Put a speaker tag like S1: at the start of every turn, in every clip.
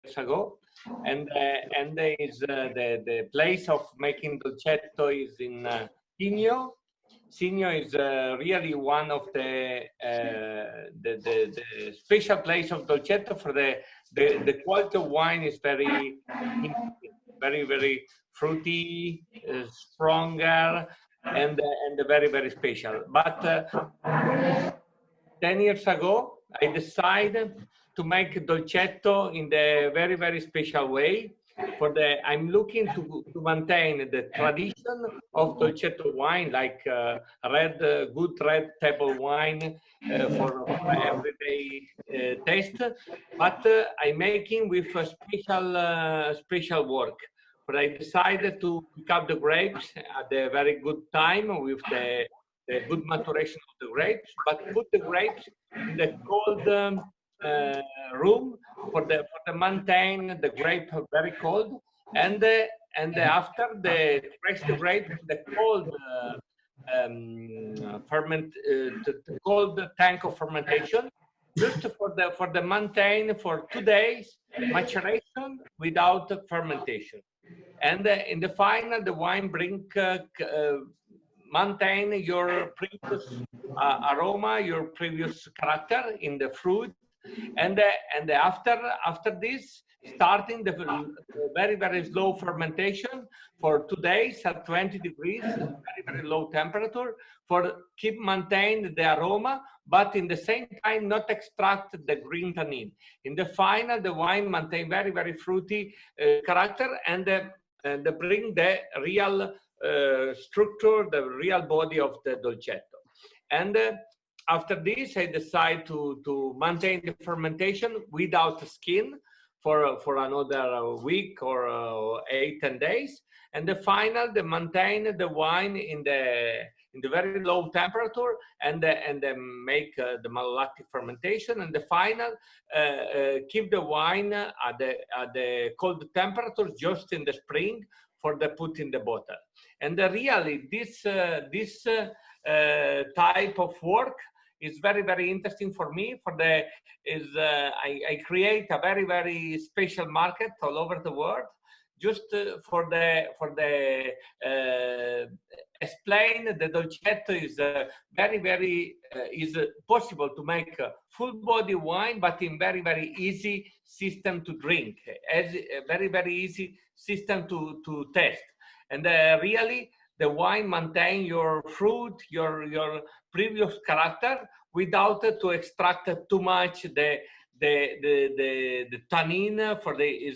S1: years ago, and the place of making dolcetto is in Signo. Signo is really one of the special place of dolcetto for the quality of wine is very very fruity, stronger, and very special. But 10 years ago, I decided to make dolcetto in the very special way. I'm looking to maintain the tradition of dolcetto wine, like good red table wine for everyday taste. But I'm making with a special work. But I decided to pick up the grapes at a very good time with the good maturation of the grapes, but put the grapes in the cold room for the maintain the grape very cold, and after the press the grape in the cold the cold tank of fermentation, just for the maintain for 2 days maturation without fermentation, and in the final the wine bring maintain your previous aroma, your previous character in the fruit, and after this, starting the very slow fermentation for 2 days at 20 degrees, very low temperature, for keep maintain the aroma, but in the same time not extract the green tannin. In the final, the wine maintain very fruity character, and bring the real structure, the real body of the dolcetto. And after this, I decide to maintain the fermentation without skin for another week or 8-10 days. And the final, they maintain the wine in the very low temperature, and make the malolactic fermentation. And the final, keep the wine at the cold temperature just in the spring for the put in the bottle. And really, this type of work is very interesting for me. I create a very special market all over the world, just for the explain the dolcetto is very is possible to make a full body wine, but in very easy system to drink, as a very easy system to test. And really, the wine maintain your fruit, your previous character, without to extract too much the tannin. For the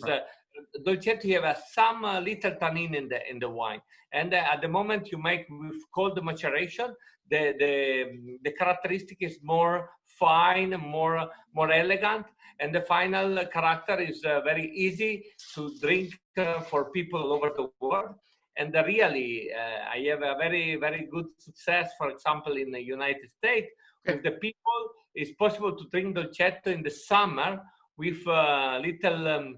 S1: dolcetto, you have some little tannin in the wine, and at the moment you make with cold maturation, the characteristic is more fine, more elegant, and the final character is very easy to drink for people all over the world. And really, I have a very good success, for example, in the United States. With the people, it's possible to drink dolcetto in the summer with little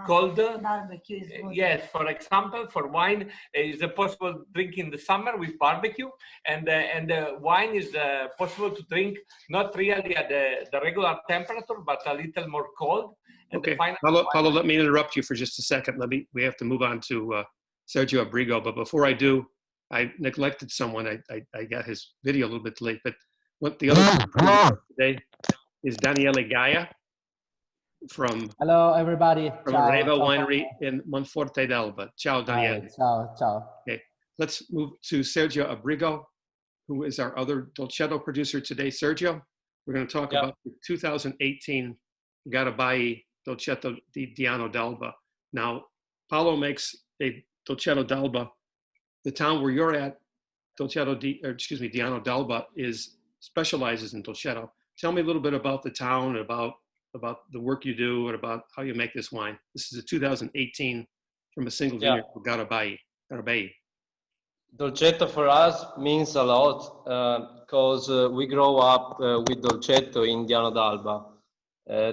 S1: cold
S2: barbecue.
S1: Yes, for example, for wine is possible drink in the summer with barbecue, and the wine is possible to drink not really at the regular temperature, but a little more cold.
S3: Okay, Paolo, let me interrupt you for just a second. We have to move on to Sergio Abrigo, but before I do, I neglected someone. I got his video a little bit late, but the other today is Daniele Gaia from
S4: Hello everybody.
S3: From Reva Winery in Monforte d'Alba. Ciao, Daniele.
S4: Hi, ciao.
S3: Okay, let's move to Sergio Abrigo, who is our other Dolcetto producer today. Sergio, we're going to talk about the 2018 Garabai Dolcetto di Diano d'Alba. Now, Paolo makes a Dolcetto d'Alba. The town where you're at, Diano d'Alba, specializes in Dolcetto. Tell me a little bit about the town, about the work you do, and about how you make this wine. This is a 2018 from a single vineyard for Garabai.
S5: Dolcetto for us means a lot because we grow up with Dolcetto in Diano d'Alba.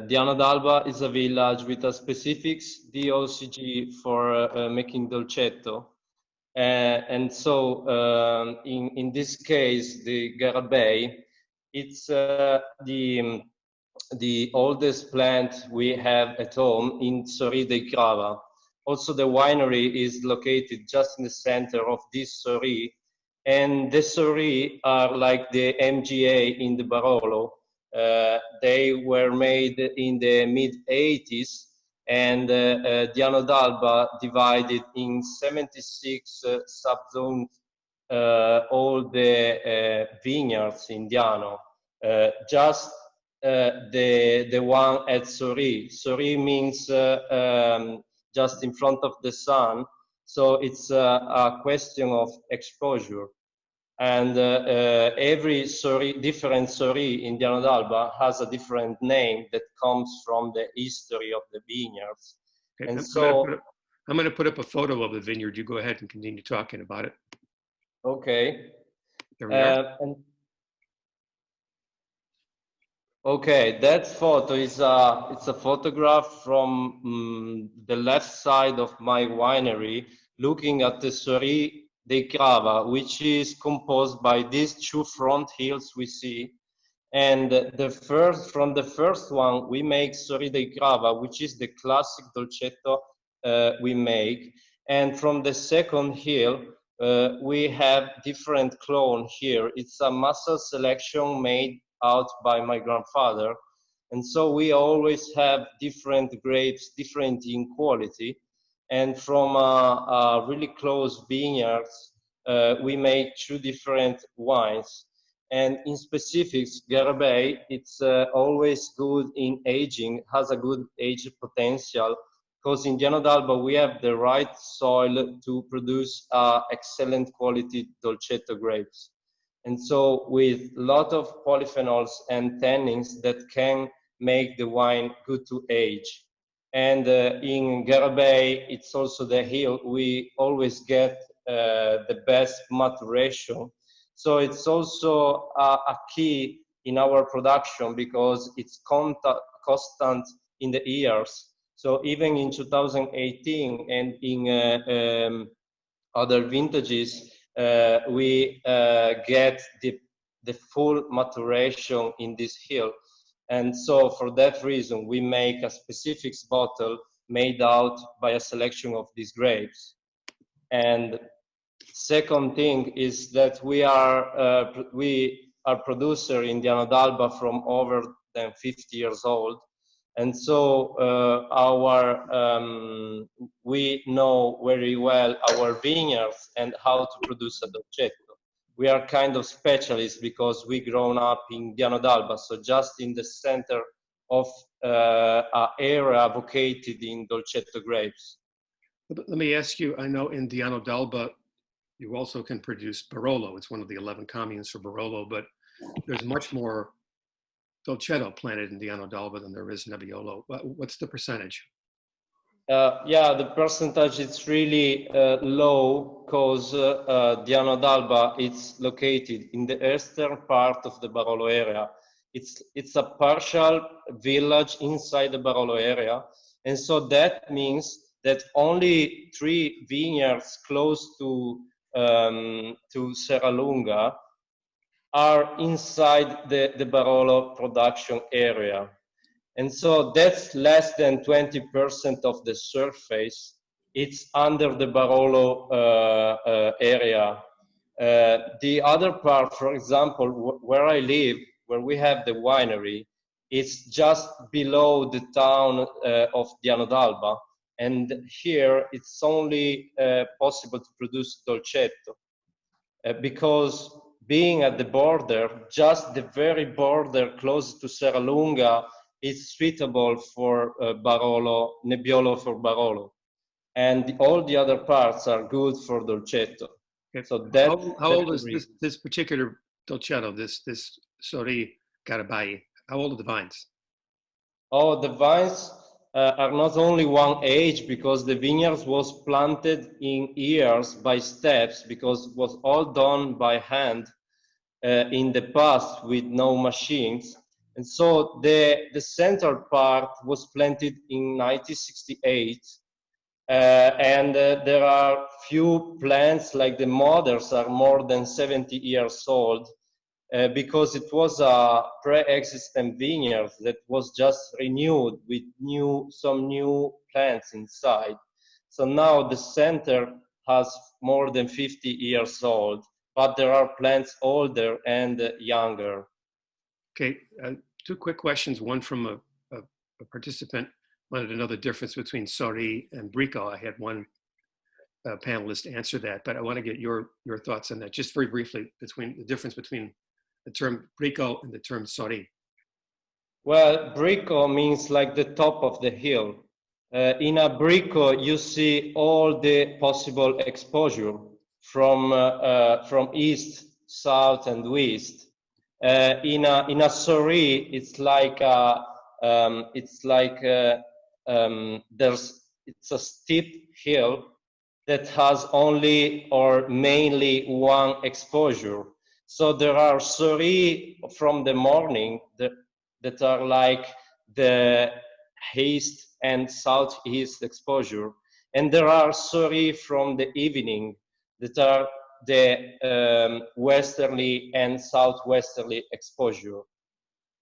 S5: Diano d'Alba is a village with a specific DOCG for making Dolcetto. And so in this case, the Garabai, it's the the oldest plant we have at home in Sori dei Crava. Also, the winery is located just in the center of this Sori, and the Sori are like the MGA in the Barolo. They were made in the mid-80s, and Diano d'Alba divided in 76 subzones all the vineyards in Diano. Just the one at Sori. Sori means just in front of the sun, so it's a question of exposure. And every Sori, different Sori in Diano d'Alba has a different name that comes from the history of the vineyards.
S3: Okay,
S5: And
S3: I'm going to put up a photo of the vineyard. You go ahead and continue talking about it.
S5: Okay.
S3: There we are.
S5: Okay, that photo is it's a photograph from the left side of my winery, looking at the Sori dei Crava, which is composed by these two front hills we see. And from the first one, we make Sori dei Crava, which is the classic dolcetto we make. And from the second hill, we have different clone here. It's a muscle selection made out by my grandfather. And so we always have different grapes, different in quality. And from really close vineyards, we make two different wines. And in specifics, Garabay, it's always good in aging, has a good age potential, because in Diano d'Alba we have the right soil to produce excellent quality Dolcetto grapes. And so with a lot of polyphenols and tannins that can make the wine good to age. And in Garabay, it's also the hill we always get the best maturation. So it's also a key in our production because it's constant in the years. So even in 2018 and in other vintages, we get the full maturation in this hill. And so for that reason, we make a specific bottle made out by a selection of these grapes. And second thing is that we are producer in Diano d'Alba from over than 50 years old. And so we know very well our vineyards and how to produce a Dolcetto. We are kind of specialists because we grown up in Diano d'Alba, so just in the center of an area located in Dolcetto grapes.
S3: Let me ask you, I know in Diano d'Alba, you also can produce Barolo. It's one of the 11 communes for Barolo, but there's much more Dolcetto planted in Diano d'Alba than there is Nebbiolo. What's the percentage?
S5: Yeah, the percentage is really low because Diano d'Alba is located in the eastern part of the Barolo area. It's a partial village inside the Barolo area, and so that means that only 3 vineyards close to Serralunga are inside the Barolo production area. And so that's less than 20% of the surface. It's under the Barolo area. The other part, for example, where I live, where we have the winery, it's just below the town of Diano d'Alba. And here it's only possible to produce Dolcetto because being at the border, just the very border close to Serralunga, is suitable for Barolo, Nebbiolo for Barolo. And all the other parts are good for Dolcetto.
S3: Okay.
S5: So that,
S3: how old is this particular Dolcetto, this Sori Garabay? How old are the vines?
S5: Oh, the vines are not only one age because the vineyards was planted in years by steps because it was all done by hand in the past with no machines. And so the central part was planted in 1968. And there are few plants like the mothers are more than 70 years old. because it was a pre-existent vineyard that was just renewed with some new plants inside. So now the center has more than 50 years old, but there are plants older and younger.
S3: Okay, two quick questions. One from a participant wanted to know the difference between Sori and Brico. I had one panelist answer that, but I want to get your thoughts on that, just very briefly, between the difference between the term Brico and the term Sori.
S5: Well, Brico means like the top of the hill. In a Brico, you see all the possible exposure from east, south, and west. In a Sori, it's like it's a steep hill that has only or mainly one exposure. So there are Sori from the morning that are like the east and southeast exposure, and there are Sori from the evening that are the westerly and southwesterly exposure.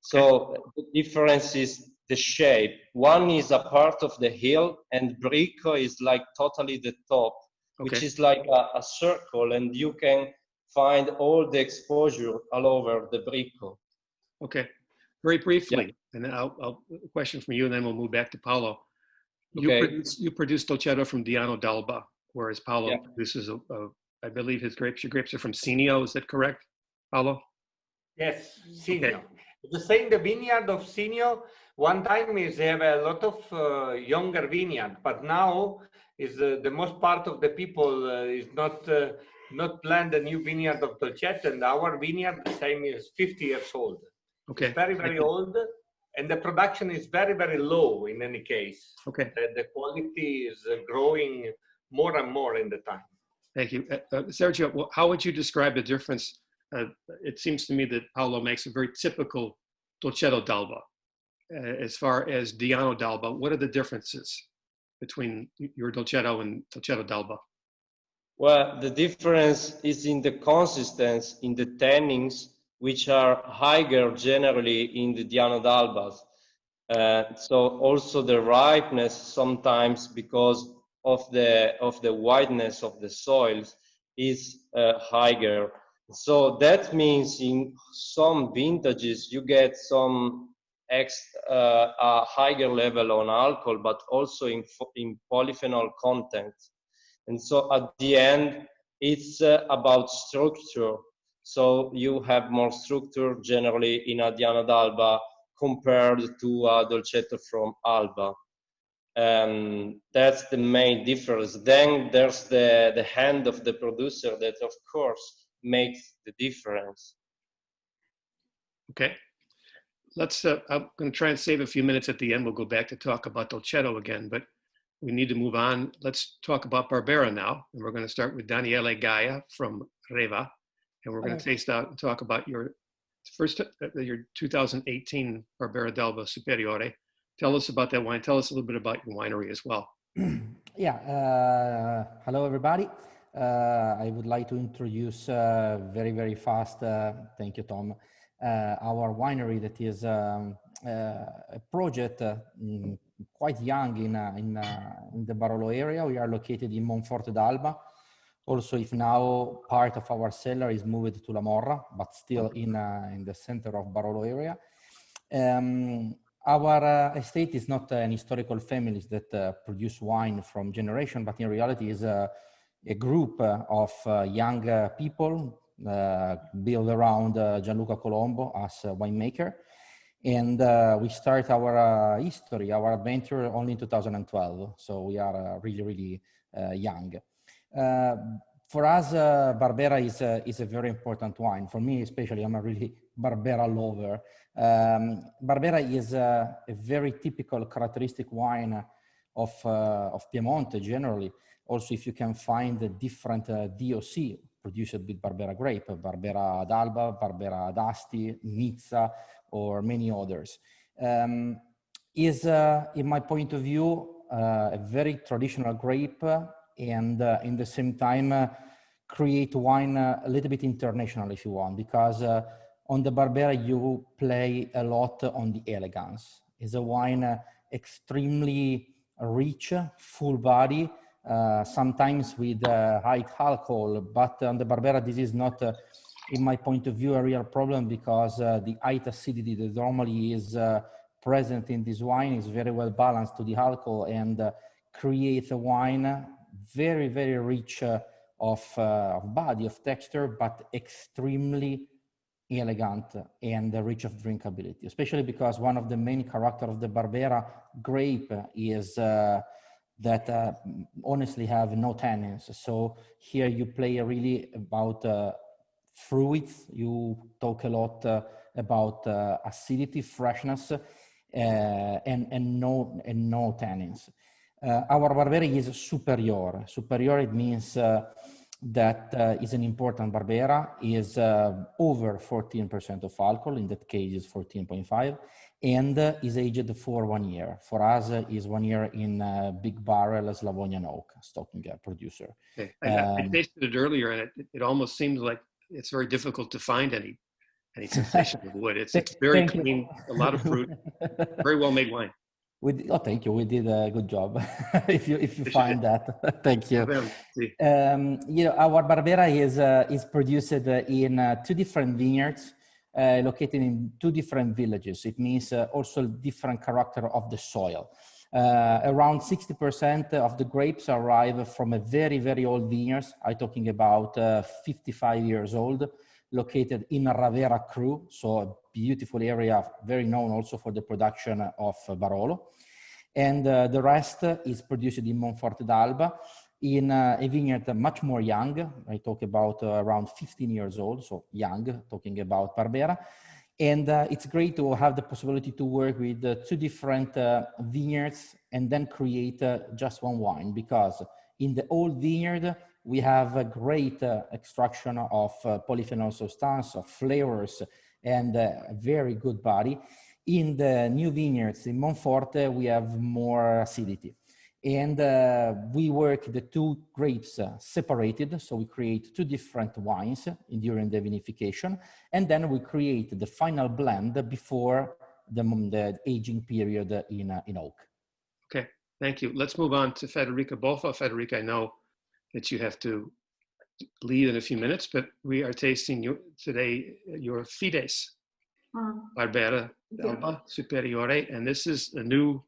S5: So the difference is the shape. One is a part of the hill, and Brico is like totally the top, which is like a circle, and you can find all the exposure all over the Brico.
S3: Okay, very briefly, and I'll a question from you, and then we'll move back to Paolo. You produce Dolcetto from Diano d'Alba, whereas Paolo produces, I believe your grapes are from Sinio. Is that correct, Paolo?
S1: Yes, Sinio. The same, the vineyard of Sinio, one time is they have a lot of younger vineyard, but now is the most part of the people is not plant a new vineyard of Dolcetto, and our vineyard, the same, is 50 years old.
S3: Okay.
S1: It's very, very old, and the production is very, very low in any case.
S3: Okay.
S1: The quality is growing more and more in the time.
S3: Thank you. Sergio, how would you describe the difference? It seems to me that Paolo makes a very typical Dolcetto d'Alba. As far as Diano d'Alba, what are the differences between your Dolcetto and Dolcetto d'Alba?
S5: Well, the difference is in the consistency, in the tannins, which are higher generally in the Diano d'Albas. So also the ripeness sometimes, because of the whiteness of the soils, is higher. So that means in some vintages you get some a higher level on alcohol, but also in polyphenol content. And so at the end, it's about structure. So you have more structure generally in a Diano d'Alba compared to a Dolcetto from Alba. That's the main difference. Then there's the hand of the producer that, of course, makes the difference.
S3: Okay. Let's, I'm going to try and save a few minutes at the end. We'll go back to talk about Dolcetto again, but we need to move on. Let's talk about Barbera now. And we're going to start with Daniele Gaia from Reva. And we're going to taste out and talk about your 2018 Barbera d'Alba Superiore. Tell us about that wine. Tell us a little bit about your winery as well.
S2: Yeah. Hello, everybody. I would like to introduce very, very fast, thank you, Tom, our winery that is a project quite young in the Barolo area. We are located in Monforte d'Alba. Also, if now part of our cellar is moved to La Morra, but still in the center of Barolo area. Our estate is not an historical family that produce wine from generation, but in reality is a group of young people built around Gianluca Colombo as a winemaker. And we start our history, our adventure only in 2012. So we are really, really young. For us, Barbera is a very important wine. For me, especially, I'm a really Barbera lover. Barbera is a very typical characteristic wine of Piemonte generally. Also, if you can find the different DOC produced with Barbera grape, Barbera d'Alba, Barbera d'Asti, Nizza, or many others. Is, in my point of view, a very traditional grape, and in the same time create wine a little bit international, if you want, because on the Barbera, you play a lot on the elegance. It's a wine extremely rich, full body, sometimes with high alcohol, but on the Barbera, this is not, in my point of view, a real problem, because the high acidity that normally is present in this wine is very well balanced to the alcohol, and creates a wine very, very rich of body, of texture, but extremely elegant and rich of drinkability, especially because one of the main character of the Barbera grape is that honestly have no tannins. So here you play really about fruits. You talk a lot about acidity, freshness, and no tannins. Our Barbera is superior. Superior, it means that is an important Barbera, is over 14% of alcohol, in that case is 14.5, and is aged for 1 year. For us, is 1 year in big barrel Slavonian oak, stocking producer.
S3: Okay. I tasted it earlier, and it almost seems like it's very difficult to find any sensation of wood. It's very clean, a lot of fruit, very well made wine.
S2: Oh, thank you. We did a good job. if you find that, thank you. You know, our Barbera is produced in 2 different vineyards, located in 2 different villages. It means also different character of the soil. Around 60% of the grapes arrive from a very, very old vineyards. I'm talking about 55 years old, located in Ravera Cru, so a beautiful area, very known also for the production of Barolo. And the rest is produced in Monforte d'Alba, in a vineyard much more young. I talk about around 15 years old, so young, talking about Barbera. And it's great to have the possibility to work with 2 different vineyards and then create just one wine, because in the old vineyard, we have a great extraction of polyphenol substance, of flavors, and a very good body. In the new vineyards in Monforte, we have more acidity. And we work the 2 grapes separated, so we create 2 different wines during the vinification, and then we create the final blend before the aging period in oak.
S3: Okay, thank you. Let's move on to Federica Boffa. Federica, I know that you have to leave in a few minutes, but we are tasting today your Fides Barbera d'Alba Superiore, and this is a new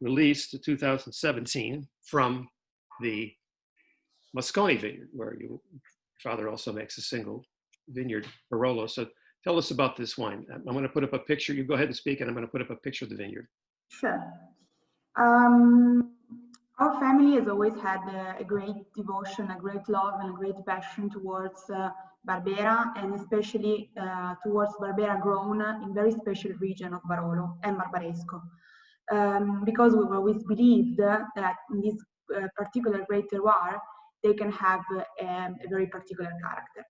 S3: release to 2017 from the Moscone vineyard, where your father also makes a single vineyard, Barolo. So tell us about this wine. I'm going to put up a picture. You go ahead and speak, and I'm going to put up a picture of the vineyard.
S4: Sure. Our family has always had a great devotion, a great love, and a great passion towards Barbera, and especially towards Barbera grown in very special region of Barolo and Barbaresco. Because we've always believed that in this particular great terroir, they can have a very particular character.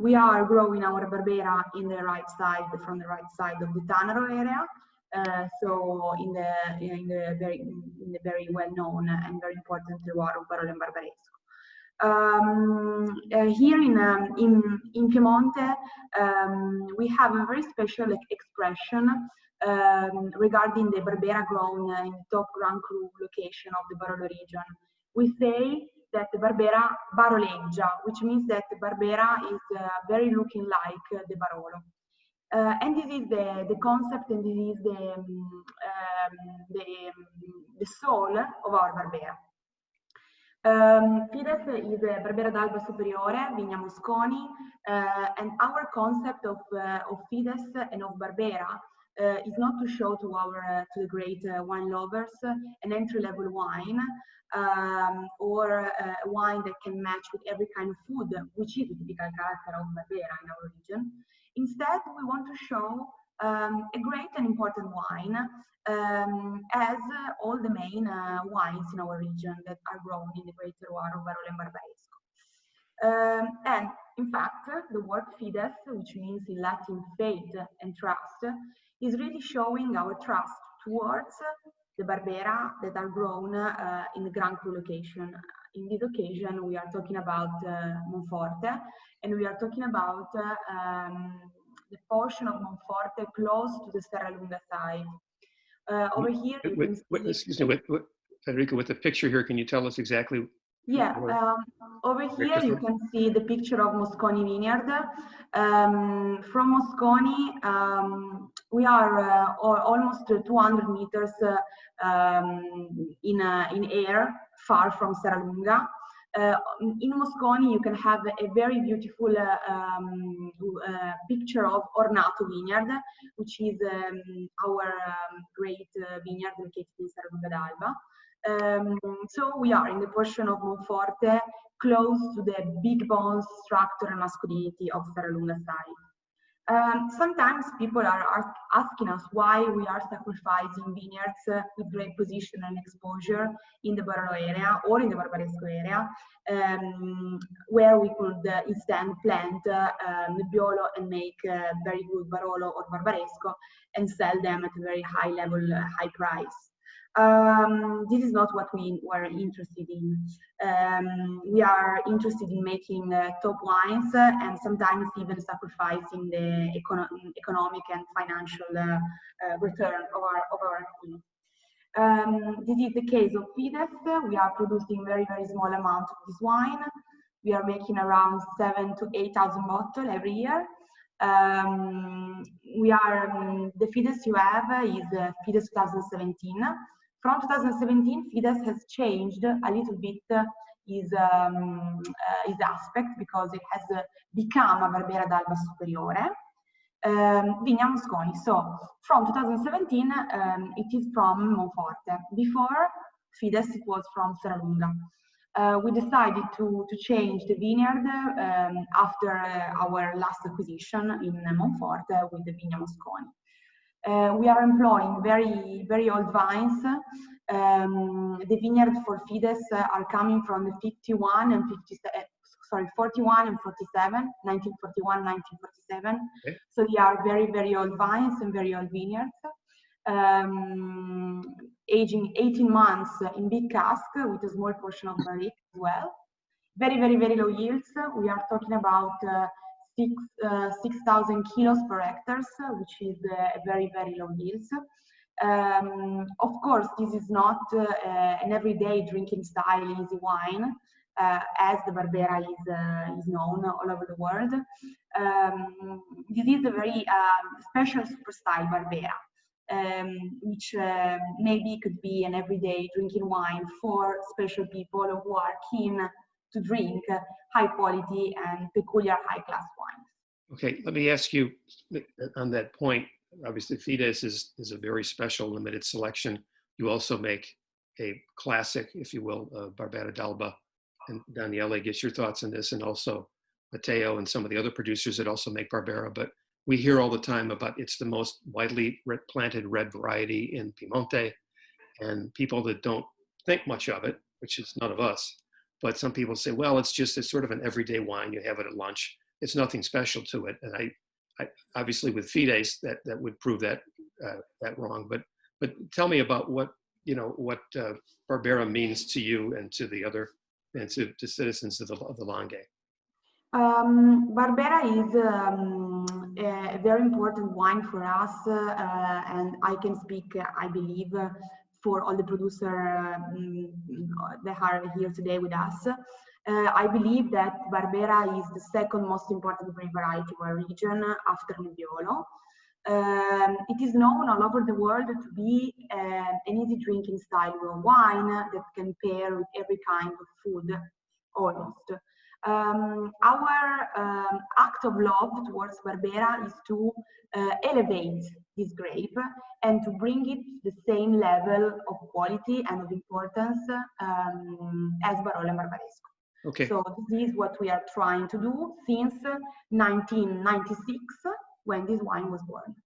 S4: We are growing our Barbera in the right side, from the right side of the Tanaro area. So in the very well known and very important terroir of Barolo and Barbaresco. Here in Piemonte, we have a very special expression regarding the Barbera grown in the top Grand Cru location of the Barolo region. We say that the Barbera baroleggia, which means that the Barbera is very looking like the Barolo. And this is the concept, and this is the soul of our Barbera. Fides is a Barbera d'Alba Superiore, Vigna Mosconi, and our concept of Fides and of Barbera is not to show to the great wine lovers an entry-level wine or a wine that can match with every kind of food, which is the typical character of Barbera in our region. Instead, we want to show a great and important wine, as all the main wines in our region that are grown in the great terroir of Barolo and Barbaresco. And in fact, the word Fides, which means in Latin faith and trust, is really showing our trust towards the Barbera that are grown in the Grand Cru location in this occasion, we are talking about Monforte, and we are talking about the portion of Monforte close to the Serralunga side. Over here, you can see...
S3: Excuse me, Federica, with the picture here, can you tell us exactly?
S4: Yeah, over here you can see the picture of Mosconi Vineyard. From Mosconi, we are almost 200 meters in air, far from Serralunga. In Mosconi, you can have a very beautiful picture of Ornato Vineyard, which is our great vineyard located in Serralunga d'Alba. So we are in the portion of Monforte, close to the big bones, structure and masculinity of Serralunga side. Sometimes people are asking us why we are sacrificing vineyards with great position and exposure in the Barolo area or in the Barbaresco area, where we could instead plant Nebbiolo and make very good Barolo or Barbaresco and sell them at a very high level, high price. This is not what we were interested in. We are interested in making top wines and sometimes even sacrificing the economic and financial return of our activity. This is the case of Fides. We are producing very, very small amount of this wine. We are making around 7,000 to 8,000 bottles every year. The Fides you have is Fides 2017. From 2017, Fides has changed a little bit his aspect because it has become a Barbera d'Alba Superiore. Vigna Mosconi. So from 2017, it is from Monforte. Before Fides, it was from Serralunga. We decided to change the vineyard after our last acquisition in Monforte with the Vigna Mosconi. We are employing very, very old vines. The vineyard for Fides are coming from the 41 and 47, 1941, 1947. Okay. So they are very, very old vines and very old vineyards. Aging 18 months in big cask with a small portion of barrique as well. Very, very, very low yields. We are talking about 6,000 kilos per hectare, which is a very, very low yields. Of course, this is not an everyday drinking style easy wine, as the Barbera is known all over the world. This is a very special super style Barbera, which maybe could be an everyday drinking wine for special people who are keen to drink high quality and peculiar high class wines.
S3: Okay, let me ask you on that point. Obviously, Fides is a very special limited selection. You also make a classic, if you will, Barbera d'Alba. And Daniele, get your thoughts on this, and also Matteo and some of the other producers that also make Barbera. But we hear all the time about it's the most widely planted red variety in Piemonte, and people that don't think much of it, which is none of us, but some people say, well, it's sort of an everyday wine. You have it at lunch. It's nothing special to it. And I obviously with Fides that would prove that wrong. But tell me about what Barbera means to you and to the other and to citizens of the Langhe.
S4: Barbera is a very important wine for us, and I can speak, I believe, for all the producers that are here today with us. I believe that Barbera is the second most important grape variety of our region after Nebbiolo. It is known all over the world to be an easy drinking style of wine that can pair with every kind of food, almost. Our act of love towards Barbera is to elevate this grape and to bring it to the same level of quality and of importance as Barolo and Barbaresco.
S3: Okay.
S4: So this is what we are trying to do since 1996, when this wine was born.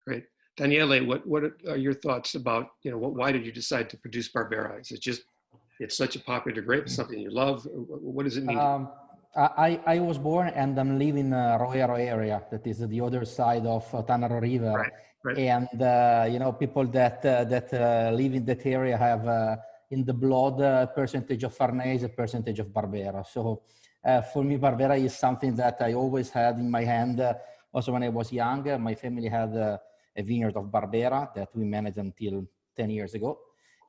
S3: Great. Daniele, what are your thoughts about, why did you decide to produce Barbera? Is it just, it's such a popular grape, something you love? What does it mean?
S2: I was born and I'm living in Roero area, that is the other side of Tanaro River.
S3: Right.
S2: And, people that live in that area have in the blood, percentage of Farnese, a percentage of Barbera. So for me, Barbera is something that I always had in my hand. Also, when I was young, my family had a vineyard of Barbera that we managed until 10 years ago.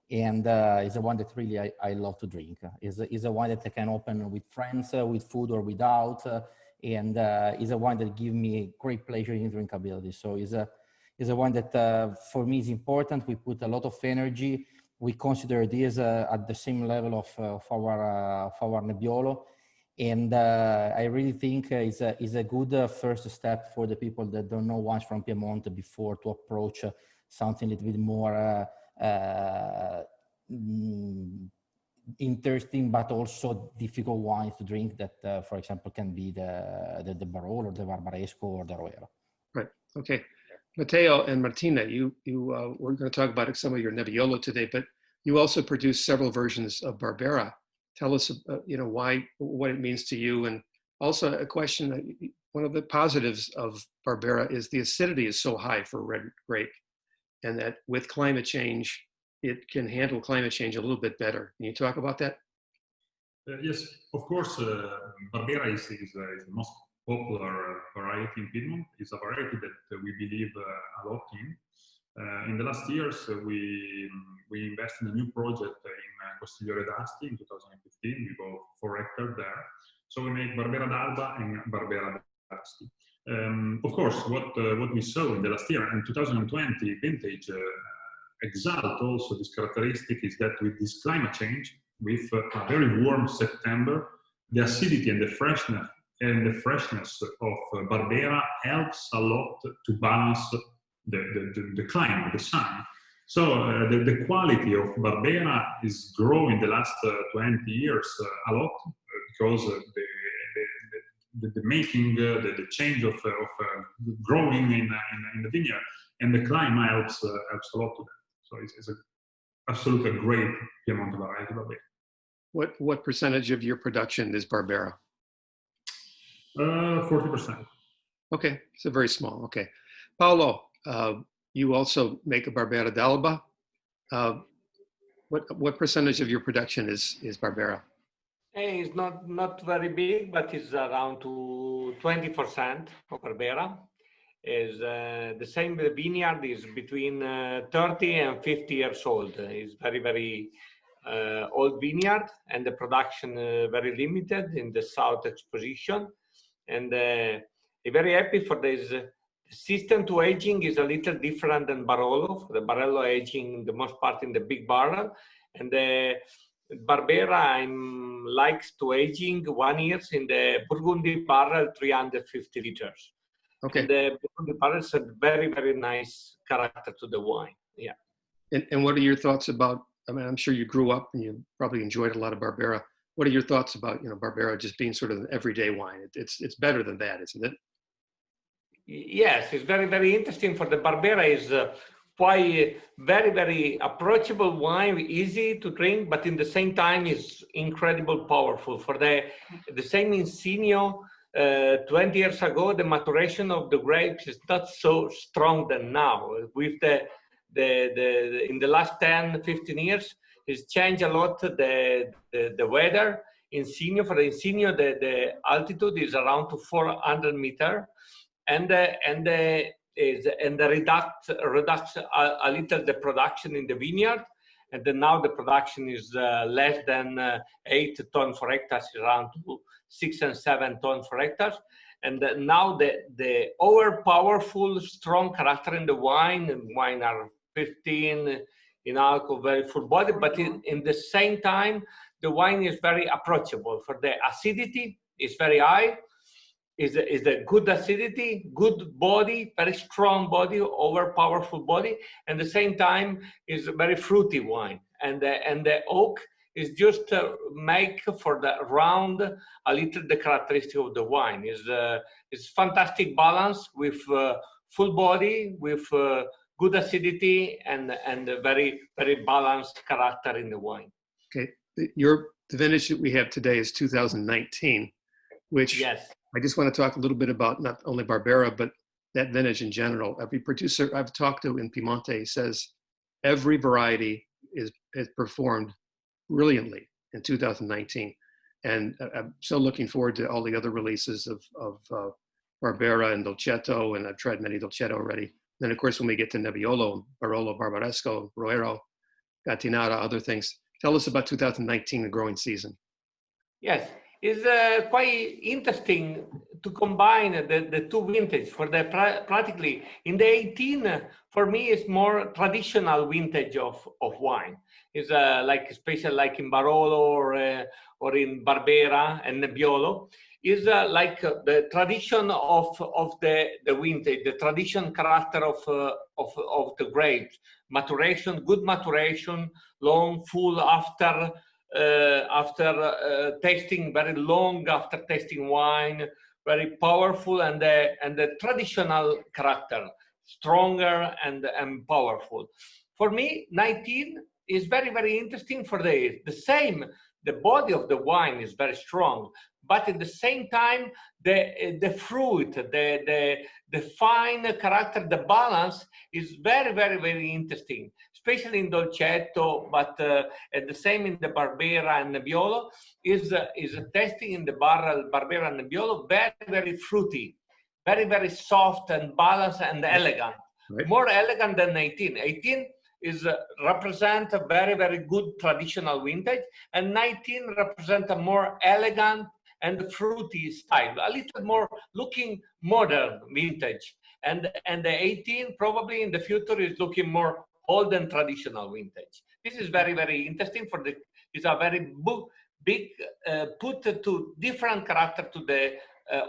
S2: And it's a wine that really I love to drink. It's a wine that I can open with friends, with food or without. And it's a wine that gives me great pleasure in drinkability. So it's a wine that for me is important. We put a lot of energy. We consider this at the same level of our Nebbiolo. And I really think is a good first step for the people that don't know wines from Piemonte before to approach something a little bit more interesting, but also difficult wines to drink that, for example, can be the Barolo or the Barbaresco or the Roero.
S3: Right. Okay. Matteo and Martina, we're going to talk about some of your Nebbiolo today, but you also produce several versions of Barbera. Tell us, what it means to you, and also a question. One of the positives of Barbera is the acidity is so high for red grape, and that with climate change, it can handle climate change a little bit better. Can you talk about that?
S6: Yes, of course. Barbera is the most popular variety in Piedmont. It's a variety that we believe a lot in. In the last years, we invested in a new project in Consorzio d'Asti in 2015. We go 4 hectares there. So we make Barbera d'Alba and Barbera d'Asti. Of course, what we saw in the last year, in 2020 vintage, exalt also this characteristic is that with this climate change, with a very warm September, the acidity and the freshness of Barbera helps a lot to balance the climate, the sun. So the quality of Barbera is growing the last 20 years a lot because the making, the change of growing in the vineyard, and the climate helps a lot to that. So it's absolutely a great Piemonte variety Barbera.
S3: What percentage of your production is Barbera?
S6: 40%.
S3: Okay, so very small. Okay, Paolo, you also make a Barbera d'Alba. What percentage of your production is Barbera?
S1: It's not very big, but it's around to 20% of Barbera. Is the same. The vineyard is between 30 and 50 years old. It's very old vineyard, and the production very limited in the south exposition. And I'm very happy for this. The system to aging is a little different than Barolo. For the Barolo aging, the most part in the big barrel, and the Barbera likes to aging 1 year in the Burgundy barrel, 350 liters.
S3: Okay.
S1: And the Barbera is a very nice character to the wine. Yeah.
S3: And what are your thoughts about? I mean, I'm sure you grew up and you probably enjoyed a lot of Barbera. What are your thoughts about Barbera just being sort of an everyday wine? It's better than that, isn't it?
S1: Yes, it's very interesting. For the Barbera is quite very approachable wine, easy to drink, but in the same time is incredible powerful. For the same in Insigno, 20 years ago, the maturation of the grapes is not so strong than now. With in the last 10-15 years, it's changed a lot the weather. Insigno, for the Insigno, the altitude is around to 400 meters, and the reduct a little the production in the vineyard, and then now the production is less than 8 tons for hectares, around to 6 and 7 tons for hectares. And now the over powerful, strong character in the wine are 15 in alcohol, very full body, but in the same time, the wine is very approachable. For the acidity, is very high. Is a good acidity, good body, very strong body, over powerful body, and at the same time is a very fruity wine. And the oak is just make for the round a little the characteristic of the wine. Is fantastic balance with full body, with good acidity, and a very balanced character in the wine.
S3: Okay, the vintage that we have today is 2019, which
S1: yes.
S3: I just want to talk a little bit about not only Barbera, but that vintage in general. Every producer I've talked to in Piemonte says every variety is performed brilliantly in 2019. And I'm so looking forward to all the other releases of Barbera and Dolcetto, and I've tried many Dolcetto already. Then of course, when we get to Nebbiolo, Barolo, Barbaresco, Roero, Gattinara, other things. Tell us about 2019, the growing season.
S1: Yes, it's quite interesting to combine the two vintage for the practically in the 18 for me it's more traditional vintage of wine. It's like special like in Barolo or in Barbera and Nebbiolo is like the tradition of the vintage, the tradition character of the grapes, maturation, good maturation, long, full after tasting, very long after tasting wine, very powerful, and the traditional character, stronger and powerful. For me, 19 is very, very interesting for the same. The body of the wine is very strong, but at the same time, the fruit, the fine character, the balance is very, very, very interesting, especially in Dolcetto, but at the same in the Barbera and Nebbiolo, is tasting in the Barbera and Nebbiolo, very, very fruity, very, very soft and balanced and elegant. Right. More elegant than 18. 18 is represent a very, very good traditional vintage, and 19 represent a more elegant and fruity style, a little more looking modern vintage. And the 18 probably in the future is looking more old and traditional vintage. This is very, very interesting for the, it's a very big put to different character to the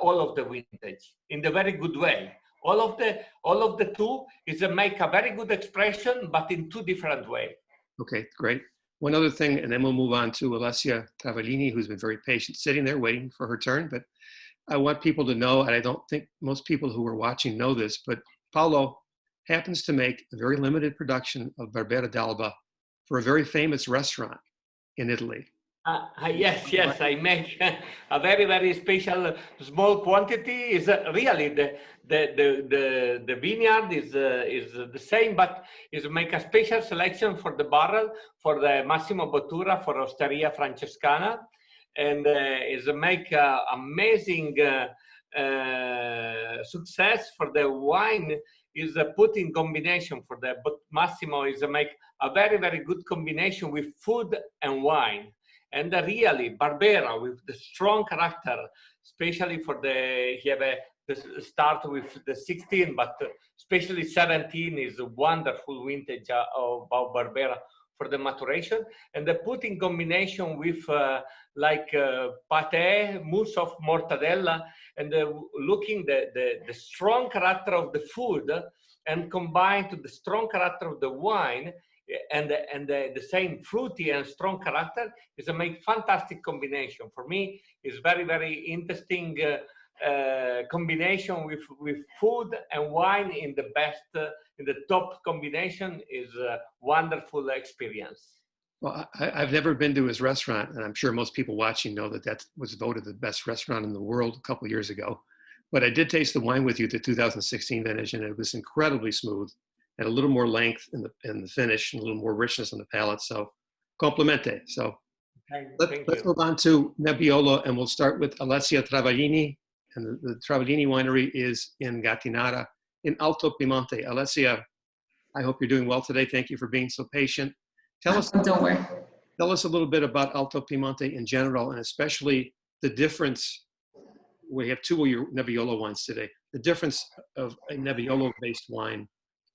S1: all of the vintage in the very good way. All of the two is make a very good expression, but in two different ways.
S3: Okay, great. One other thing, and then we'll move on to Alessia Travaglini, who's been very patient, sitting there waiting for her turn. But I want people to know, and I don't think most people who are watching know this, but Paolo happens to make a very limited production of Barbera d'Alba for a very famous restaurant in Italy.
S1: Yes, I make a very, very special small quantity. Is really the vineyard is the same, but is make a special selection for the barrel for the Massimo Bottura for Osteria Francescana, and is make amazing success for the wine. Is put in combination for the Massimo is make a very, very good combination with food and wine. And really, Barbera with the strong character, especially for the, he have the start with the 16, but especially 17 is a wonderful vintage of Barbera for the maturation. And the put in combination with like pate, mousse of mortadella, and looking the strong character of the food and combined to the strong character of the wine, and the same fruity and strong character is a make fantastic combination. For me, it's very, very interesting combination with food and wine in the best, in the top combination is a wonderful experience.
S3: Well, I've never been to his restaurant, and I'm sure most people watching know that that was voted the best restaurant in the world a couple of years ago. But I did taste the wine with you, the 2016 vintage, and it was incredibly smooth. And a little more length in the finish and a little more richness on the palate. So, complimente. So, let's move on to Nebbiolo, and we'll start with Alessia Travaglini. And the Travaglini winery is in Gattinara in Alto Piemonte. Alessia, I hope you're doing well today. Thank you for being so patient. Tell us a little bit about Alto Piemonte in general, and especially the difference. We have two of your Nebbiolo wines today. The difference of a Nebbiolo-based wine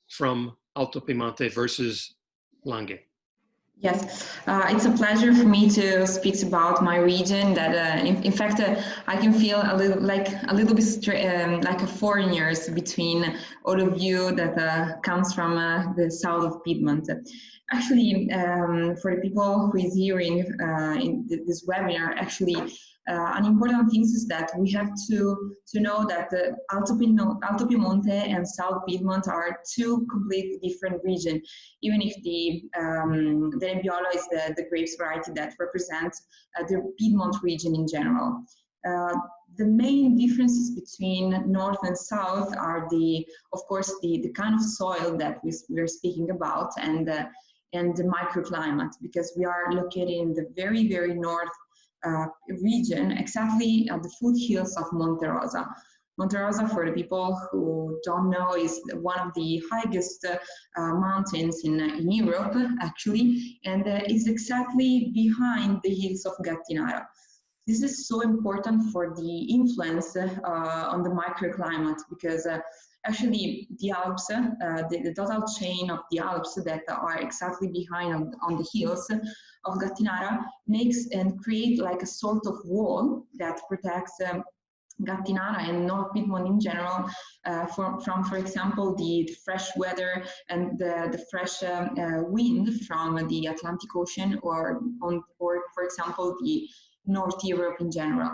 S3: from Alto Piemonte versus Langhe.
S7: Yes, it's a pleasure for me to speak about my region. That, in fact, I can feel a little bit like a foreigners between all of you that comes from the south of Piedmont. Actually, for the people who is hearing in this webinar, actually. An important thing is that we have to know that the Alto Piemonte and South Piedmont are two completely different regions, even if the Nebbiolo is the grapes variety that represents the Piedmont region in general. The main differences between North and South are of course, the kind of soil that we're speaking about, and and the microclimate, because we are located in the very, very north region, exactly at the foothills of Monte Rosa. Monte Rosa, for the people who don't know, is one of the highest mountains in Europe, actually, and is exactly behind the hills of Gattinara. This is so important for the influence on the microclimate, because actually the Alps, the total chain of the Alps that are exactly behind on the hills of Gattinara makes and create like a sort of wall that protects Gattinara and North Piedmont in general from, for example, the fresh weather and the fresh wind from the Atlantic Ocean, or for example, the North Europe in general.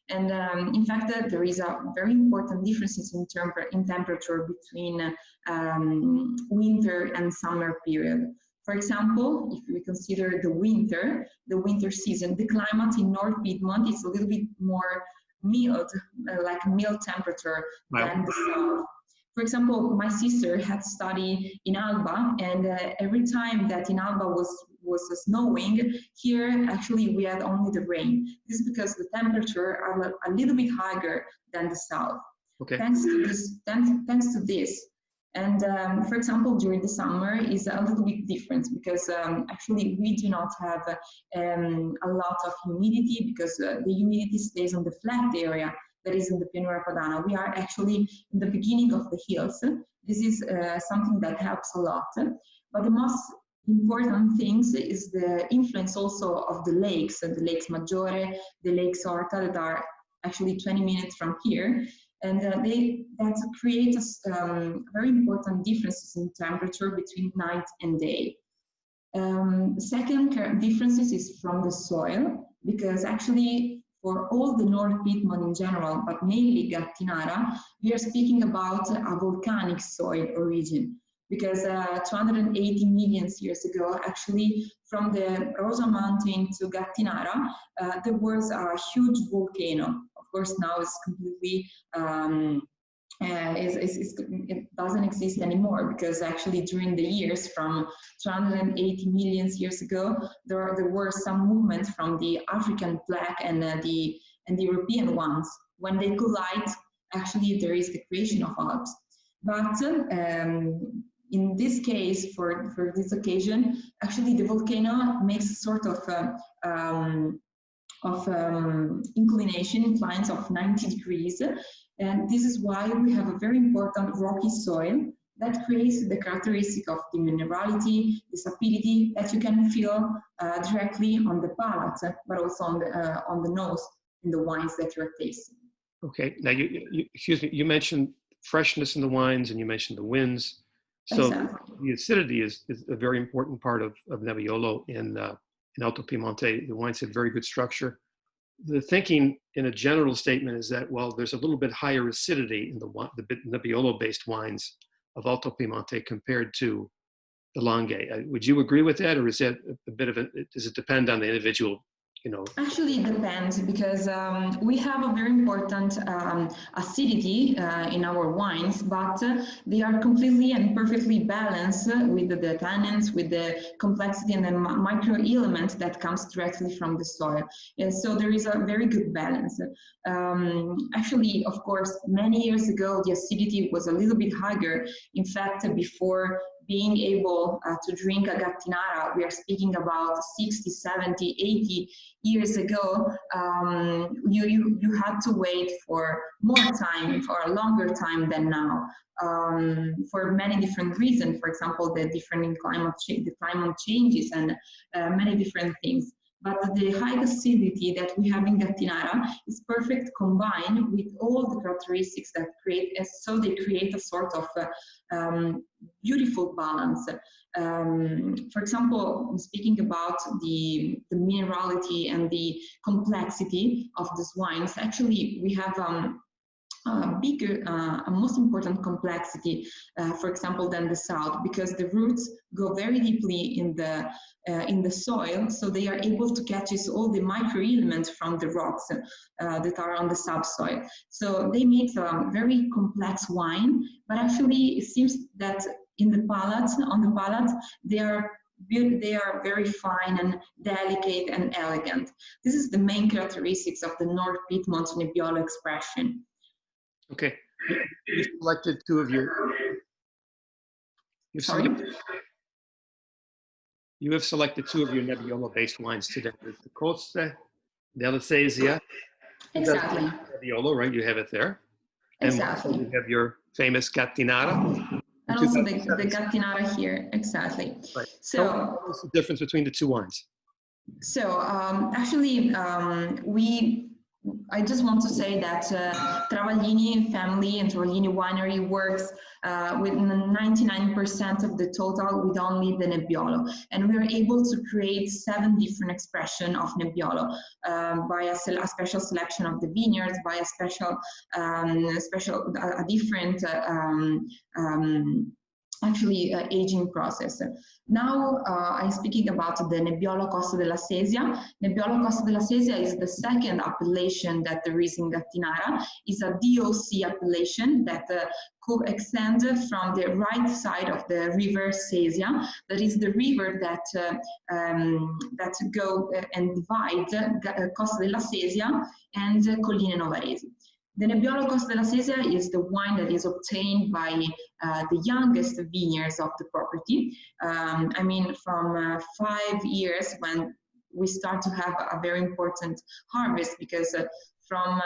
S7: And in fact, there is a very important differences in temperature between winter and summer period. For example, if we consider the winter season, the climate in North Piedmont is a little bit more mild, like mild temperature than the south. For example, my sister had studied in Alba, and every time that in Alba was snowing, here actually we had only the rain. This is because the temperature are a little bit higher than the south.
S3: Okay.
S7: Thanks to this. And for example, during the summer is a little bit different, because actually we do not have a lot of humidity, because the humidity stays on the flat area that is in the Pianura Padana. We are actually in the beginning of the hills. This is something that helps a lot. But the most important things is the influence also of the lakes Maggiore, the lakes Orta, that are actually 20 minutes from here. And that creates very important differences in temperature between night and day. Second differences is from the soil, because actually for all the North Piedmont in general, but mainly Gattinara, we are speaking about a volcanic soil origin. Because 280 million years ago, actually, from the Rosa Mountain to Gattinara, there was a huge volcano. Of course, now it's completely, it doesn't exist anymore, because actually during the years from 280 million years ago, there were some movements from the African plaque and the European ones. When they collide, actually there is the creation of Alps. But in this case, for this occasion, actually the volcano makes a sort of inclines of 90 degrees. And this is why we have a very important rocky soil that creates the characteristic of the minerality, the sapidity that you can feel directly on the palate, but also on the nose in the wines that you're tasting.
S3: Okay, now excuse me, you mentioned freshness in the wines and you mentioned the winds. So
S7: exactly.
S3: The acidity is a very important part of Nebbiolo in Alto Piemonte. The wines have very good structure. The thinking in a general statement is that, well, there's a little bit higher acidity in the Nebbiolo-based wines of Alto Piemonte compared to the Langhe. Would you agree with that, or is that a bit of does it depend on the individual?
S7: Actually, it depends, because we have a very important acidity in our wines, but they are completely and perfectly balanced with the tannins, with the complexity and the micro element that comes directly from the soil. And so there is a very good balance. Actually, of course, many years ago, the acidity was a little bit higher. In fact, before being able to drink a Gattinara, we are speaking about 60, 70, 80 years ago, you had to wait for more time, for a longer time than now, for many different reasons. For example, the different climate changes and many different things. But the high acidity that we have in Gattinara is perfect combined with all the characteristics that they create a sort of beautiful balance. For example, speaking about the minerality and the complexity of these wines, actually we have a most important complexity, for example, than the south, because the roots go very deeply in the soil, so they are able to catch all the micro elements from the rocks that are on the subsoil. So they make a very complex wine, but actually it seems that on the palate, they are they are very fine and delicate and elegant. This is the main characteristics of the North Piedmont Nebbiolo expression.
S3: Okay, you selected two of your. You have selected two of your Nebbiolo-based wines today. There's the Costa della Sesia.
S7: Exactly.
S3: Nebbiolo, right? You have it there.
S7: Exactly.
S3: And you have your famous Gattinara.
S7: And also the Gattinara here, exactly.
S3: Right.
S7: So
S3: what's the difference between the two wines?
S7: So actually, I just want to say that Travaglini family and Travaglini winery works with 99% of the total with only the Nebbiolo, and we are able to create 7 different expressions of Nebbiolo by a special selection of the vineyards, by a different aging process. Now I'm speaking about the Nebbiolo Costa della Sesia. Nebbiolo Costa della Sesia is the second appellation that there is in Gattinara. It's a DOC appellation that extends from the right side of the river Sesia. That is the river that go and divide Costa della Sesia and Colline Novaresi. The Nebbiolo Costa della Sesia is the wine that is obtained by the youngest vineyards of the property. I mean, from 5 years when we start to have a very important harvest, because from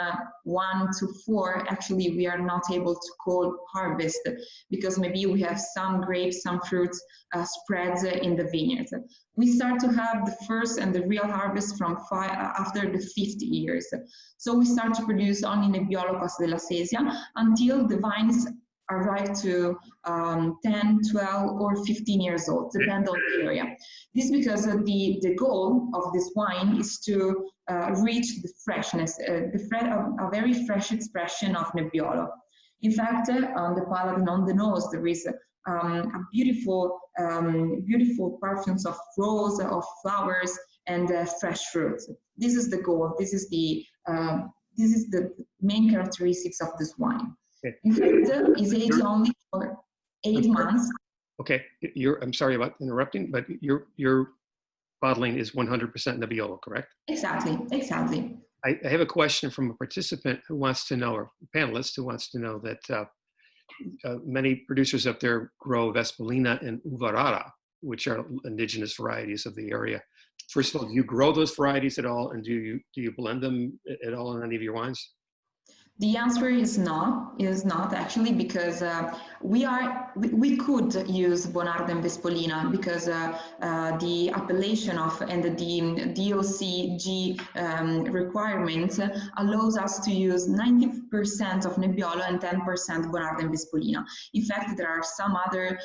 S7: 1 to 4, actually, we are not able to call harvest because maybe we have some grapes, some fruits spreads in the vineyards. We start to have the first and the real harvest from after the 50 years. So we start to produce only Nebbiolo Costa della Sesia until the vines arrive to 10, 12, or 15 years old, depending on the area. This is because the goal of this wine is to reach the freshness, a very fresh expression of Nebbiolo. In fact, on the palate and on the nose, there is a beautiful, beautiful perfumes of rose, of flowers, and fresh fruits. This is the goal. This is the main characteristics of this wine.
S3: Okay.
S7: In fact, it's aged only for 8 months.
S3: Okay, I'm sorry about interrupting, but your bottling is 100% Nebbiolo, correct?
S7: Exactly, exactly.
S3: I have a question from a participant who wants to know, or a panelist who wants to know that many producers up there grow Vespolina and Uvarara, which are indigenous varieties of the area. First of all, do you grow those varieties at all, and do you blend them at all in any of your wines?
S7: The answer is not actually, because we could use Bonarda and Vespolina because the appellation of and the DOCG requirement allows us to use 90% of Nebbiolo and 10% Bonarda and Vespolina. In fact, there are some other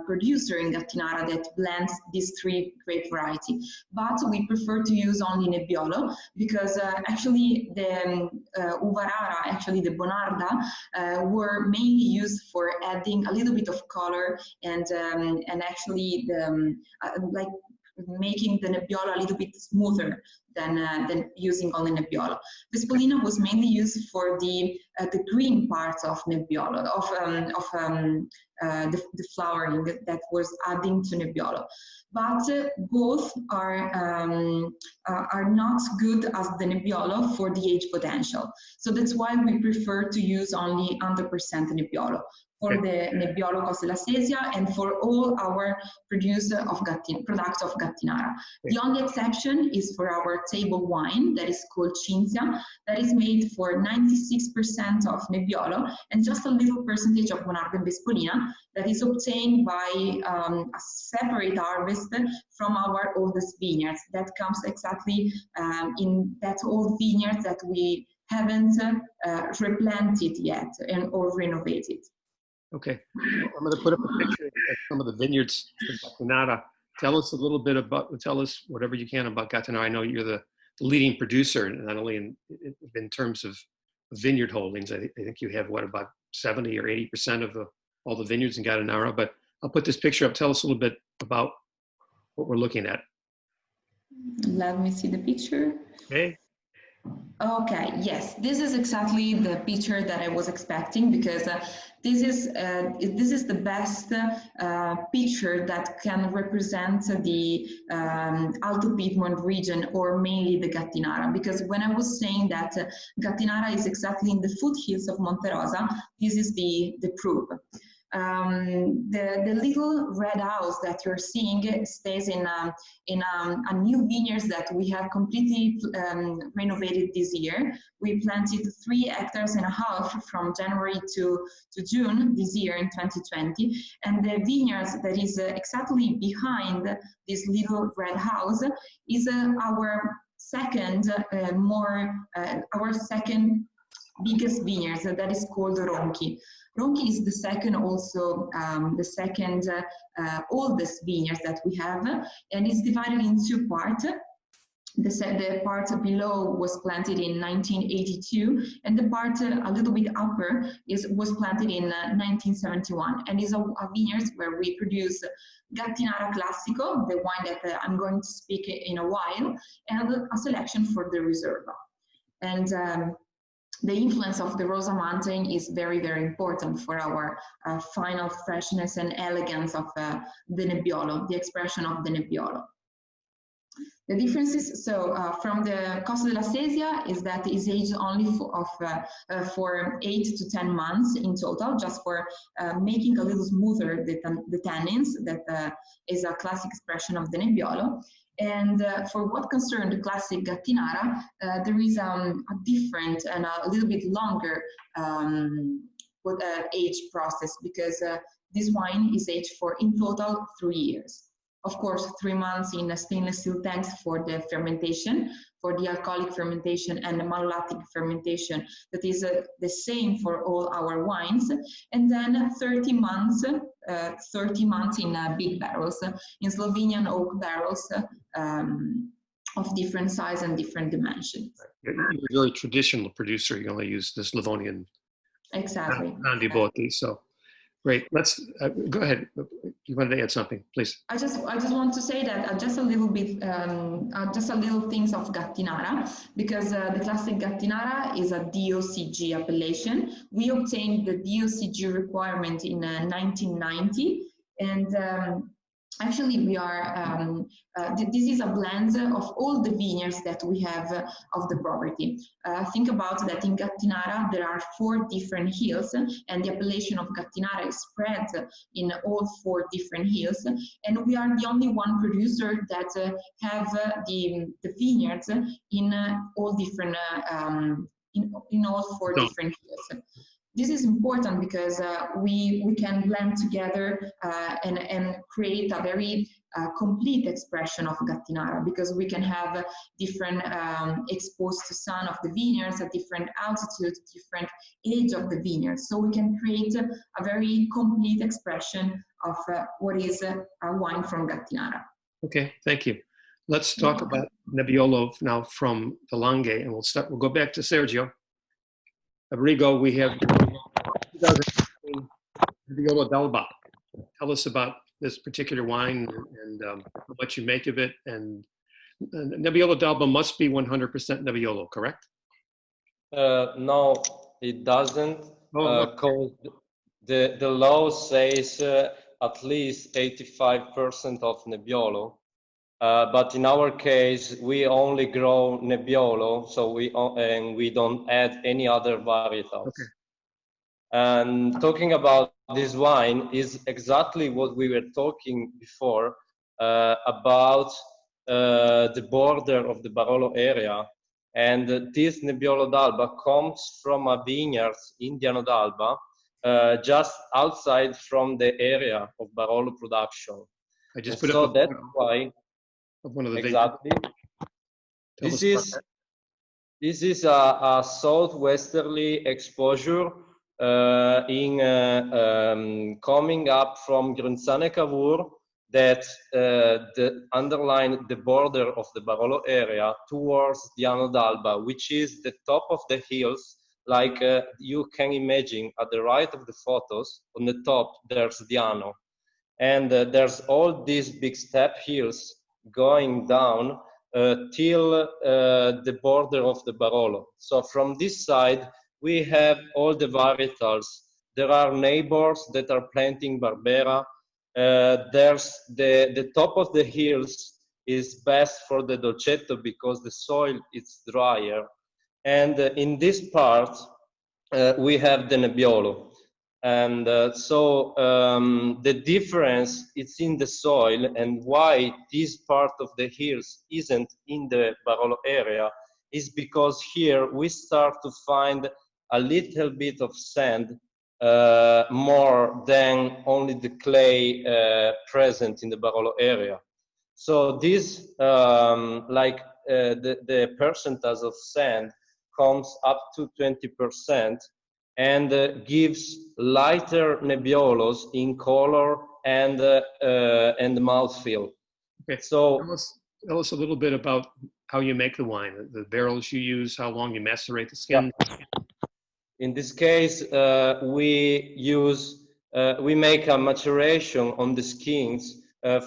S7: producers in Gattinara that blend these 3 grape varieties, but we prefer to use only Nebbiolo because actually the Uvarara, actually the Bonarda, were mainly used for adding a little bit of color and actually like making the Nebbiolo a little bit smoother than using only Nebbiolo. Vespolina was mainly used for the green parts of Nebbiolo, the flowering that was adding to Nebbiolo. But both are not good as the Nebbiolo for the age potential. So that's why we prefer to use only 100% Nebbiolo for the Nebbiolo Costa della Sesia and for all our products of Gattinara. The only exception is for our table wine that is called Cinzia, that is made for 96% of Nebbiolo and just a little percentage of Bonarda and Vespolina that is obtained by a separate harvest from our oldest vineyards. That comes exactly in that old vineyard that we haven't replanted yet or renovated.
S3: Okay, I'm going to put up a picture of some of the vineyards from Gattinara. Tell us whatever you can about Gattinara. I know you're the leading producer, not only in terms of vineyard holdings. I think you have, about 70 or 80% of all the vineyards in Gattinara, but I'll put this picture up. Tell us a little bit about what we're looking at.
S7: Let me see the picture.
S3: Okay.
S7: Okay, yes, this is exactly the picture that I was expecting, because this is the best picture that can represent the Alto Piedmont region, or mainly the Gattinara. Because when I was saying that Gattinara is exactly in the foothills of Monte Rosa, this is the proof. The little red house that you're seeing stays in a new vineyard that we have completely renovated this year. We planted 3.5 hectares from January to June this year in 2020, and the vineyard that is exactly behind this little red house is our second biggest vineyard, that is called Ronchi. Ronchi is the second oldest vineyard that we have, and it's divided in 2 parts. The part below was planted in 1982, and the part a little bit upper was planted in 1971, and is a vineyard where we produce Gattinara Classico, the wine that I'm going to speak in a while, and a selection for the Riserva. And the influence of the Rosa Mountain is very, very important for our final freshness and elegance of the Nebbiolo, the expression of the Nebbiolo. The differences, from the Costa della Sesia, is that it's aged only for 8 to 10 months in total, just for making a little smoother the tannins, that is a classic expression of the Nebbiolo. And for what concerns the classic Gattinara, there is a different and a little bit longer age process, because this wine is aged for in total 3 years. Of course, 3 months in stainless steel tanks for the fermentation, for the alcoholic fermentation and the malolactic fermentation, that is the same for all our wines, and then 30 months in big barrels, in Slovenian oak barrels of different size and different dimensions.
S3: You're a very traditional producer. You only use the Slavonian non-deboti, so great. Let's go ahead. You wanted to add something, please.
S7: I just want to say that just a little bit, just a little things of Gattinara, because the classic Gattinara is a DOCG appellation. We obtained the DOCG requirement in 1990, and actually we are, this is a blend of all the vineyards that we have of the property. Think about that in Gattinara there are 4 different hills, and the appellation of Gattinara is spread in all 4 different hills, and we are the only one producer that have the vineyards in all different, in all 4 different hills. This is important because we can blend together and create a very complete expression of Gattinara, because we can have different exposed to sun of the vineyards, at different altitude, different age of the vineyards. So we can create a very complete expression of what is a wine from Gattinara.
S3: Okay, thank you. Let's talk about Nebbiolo now from the Langhe, and we'll go back to Sergio. Abrigo, we have 2016 Nebbiolo d'Alba. Tell us about this particular wine and how much you make of it. And Nebbiolo d'Alba must be 100% Nebbiolo, correct?
S5: No, it doesn't. Because the law says at least 85% of Nebbiolo. But in our case, we only grow Nebbiolo, so we don't add any other varietals. Okay. And talking about this wine is exactly what we were talking before about the border of the Barolo area. And this Nebbiolo d'Alba comes from a vineyard in Diano d'Alba, just outside from the area of Barolo production.
S3: I just put up
S5: that's why.
S3: One of the
S5: exactly. This is a southwesterly exposure in coming up from Grenzane Cavour that underline the border of the Barolo area towards Diano d'Alba, which is the top of the hills, like you can imagine at the right of the photos. On the top there's Diano, and there's all these big step hills going down till the border of the Barolo. So from this side, we have all the varietals. There are neighbors that are planting Barbera. There's the top of the hills is best for the Dolcetto because the soil is drier. And in this part, we have the Nebbiolo. And the difference is in the soil, and why this part of the hills isn't in the Barolo area is because here we start to find a little bit of sand more than only the clay present in the Barolo area. So this, the percentage of sand comes up to 20%, and gives lighter Nebbiolos in color and mouthfeel.
S3: Okay.
S5: So
S3: tell us a little bit about how you make the wine, the barrels you use, how long you macerate the skin.
S5: Yeah. In this case, we make a maturation on the skins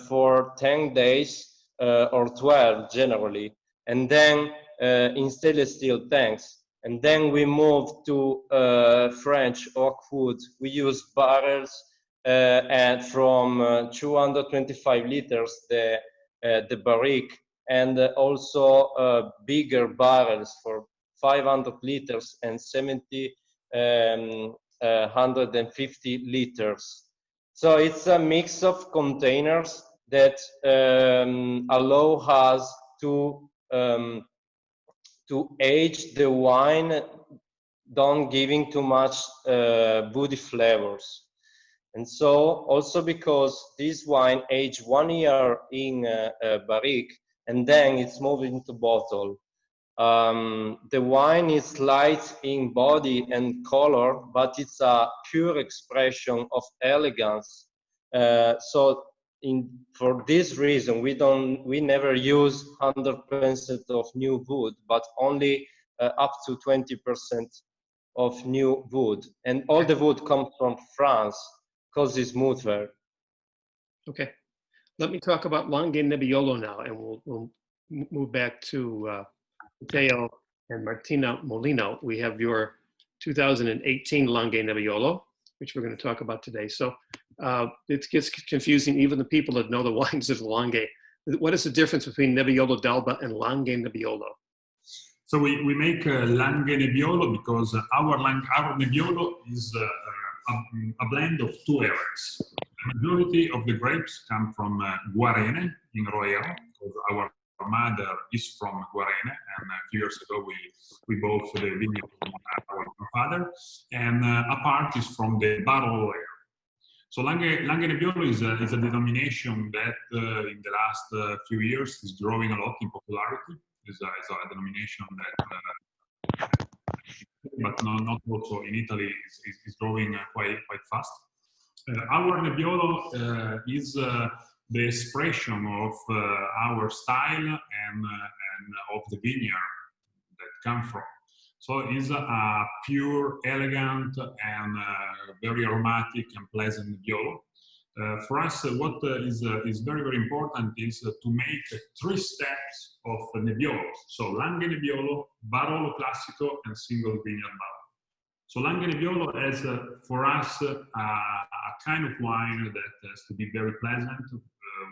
S5: for 10 days or 12 generally, and then in stainless steel tanks. And then we move to French oak wood. We use barrels and from 225 liters, the barrique, and also bigger barrels for 500 liters and 150 liters. So it's a mix of containers that allow us to age the wine, don't giving too much booty flavors. And so also because this wine aged 1 year in barrique, and then it's moved into bottle. The wine is light in body and color, but it's a pure expression of elegance. For this reason, we never use 100% of new wood, but only up to 20% of new wood. And all the wood comes from France, because it's Mutver.
S3: Okay. Let me talk about Langhe Nebbiolo now, and we'll move back to Matteo and Martina Molino. We have your 2018 Langhe Nebbiolo, which we're going to talk about today. So it gets confusing, even the people that know the wines of Langhe. What is the difference between Nebbiolo d'Alba and Langhe Nebbiolo?
S6: So we make Langhe Nebbiolo because our Nebbiolo is a blend of two areas. The majority of the grapes come from Guarene in Roero, because our mother is from Guarene, and a few years ago we bought the vineyard from our father, and a part is from the Barolo area. So Langhe Nebbiolo is a denomination that in the last few years is growing a lot in popularity. It's a denomination that, but not also in Italy, is growing quite fast. Our Nebbiolo is the expression of our style and of the vineyard that come from. So it's a pure, elegant, and very aromatic and pleasant Nebbiolo. For us, what is very, very important is to make 3 steps of Nebbiolo. So Langhe Nebbiolo, Barolo Classico, and single vineyard Barolo. So Langhe Nebbiolo has, for us, a kind of wine that has to be very pleasant,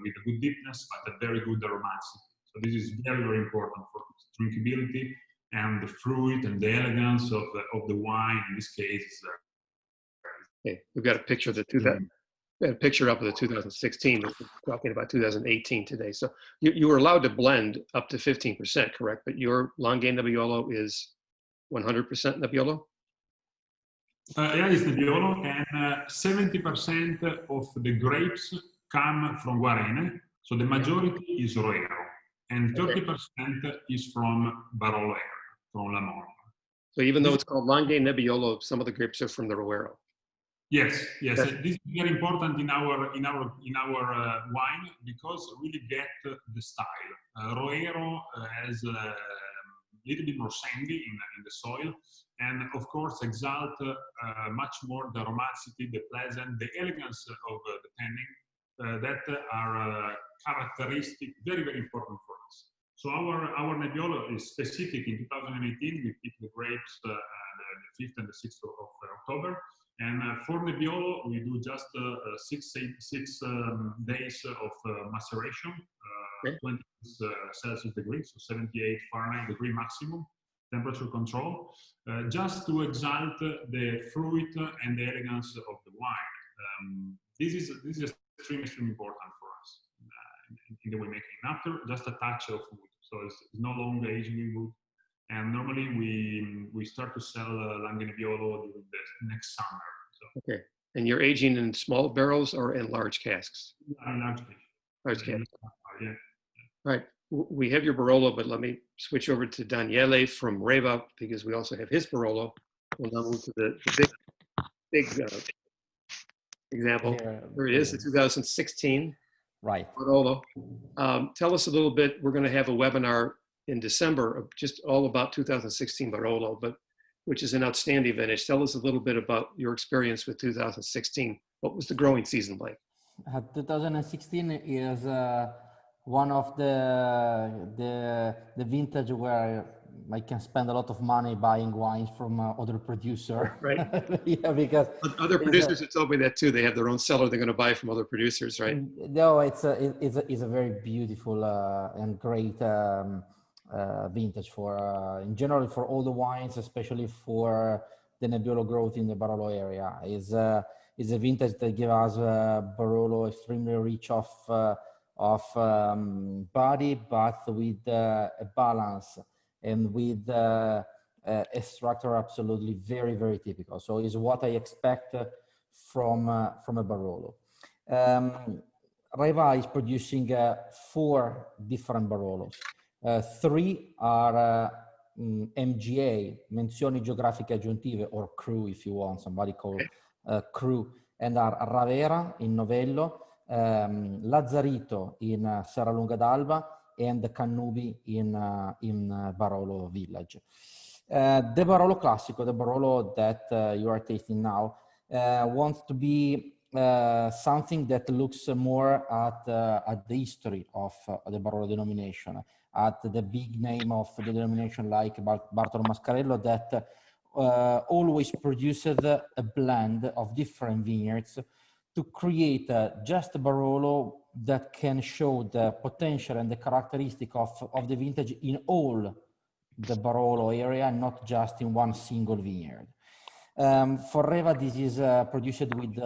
S6: with a good deepness, but a very good aromaticity. So this is very, very important for drinkability and the fruit and the elegance of the wine. In this case,
S3: okay, we've got a picture of the picture up of the 2016. But we're talking about 2018 today. So you were allowed to blend up to 15%, correct? But your Langhe Nebbiolo is 100% Nebbiolo.
S6: Yeah, it's Nebbiolo, and 70% of the grapes come from Guarene, so the majority is Roero, and 30% is from Barolo area, from La Morna.
S3: So even though it's called Langhe Nebbiolo, some of the grapes are from the Roero.
S6: Yes. This is very important in our wine, because really get the style. Roero has a little bit more sandy in the soil, and of course exalt much more the aromaticity, the pleasant, the elegance of the tannin that are characteristic, very, very important for us. So our Nebbiolo is specific. In 2018, we picked the grapes the 5th and the 6th of October. And for Nebbiolo, we do just 6 days of maceration, 20 Celsius degrees, so 78 Fahrenheit degree maximum temperature control, just to exalt the fruit and the elegance of the wine. This is extremely important for us in the way making. After, just a touch of wood, so it's no longer aging in wood. And normally we start to sell Langhe Nebbiolo during the next summer. So.
S3: Okay, and you're aging in small barrels or in large casks?
S6: In large casks.
S3: Large casks.
S6: Yeah.
S3: Right. We have your Barolo, but let me switch over to Daniele from Reva because we also have his Barolo. We'll now move to the big example. Here it is, the 2016 Barolo. Tell us a little bit. We're going to have a webinar in December of just all about 2016 Barolo, but which is an outstanding vintage. Tell us a little bit about your experience with 2016. What was the growing season like?
S2: 2016 is one of the vintage where I can spend a lot of money buying wines from other producers.
S3: Right.
S2: Yeah, because
S3: other producers have told me that too. They have their own cellar they're going to buy from other producers, right?
S2: No, it's a very beautiful and great vintage for in general for all the wines, especially for the Nebbiolo growth in the Barolo area. Is a vintage that gives us Barolo extremely rich of body, but with a balance and with a structure absolutely very, very typical. So is what I expect from a Barolo. Reva is producing 4 different Barolos. 3 are MGA, Menzioni Geografiche Aggiuntive, or CRU if you want, somebody called CRU, and are Ravera in Novello, Lazzarito in Serralunga d'Alba, and Cannubi in Barolo Village. The Barolo Classico, the Barolo that you are tasting now, wants to be something that looks more at the history of the Barolo denomination, at the big name of the denomination like Bartolo Mascarello that always produces a blend of different vineyards to create just a Barolo that can show the potential and the characteristic of the vintage in all the Barolo area, not just in one single vineyard. For Reva, this is produced with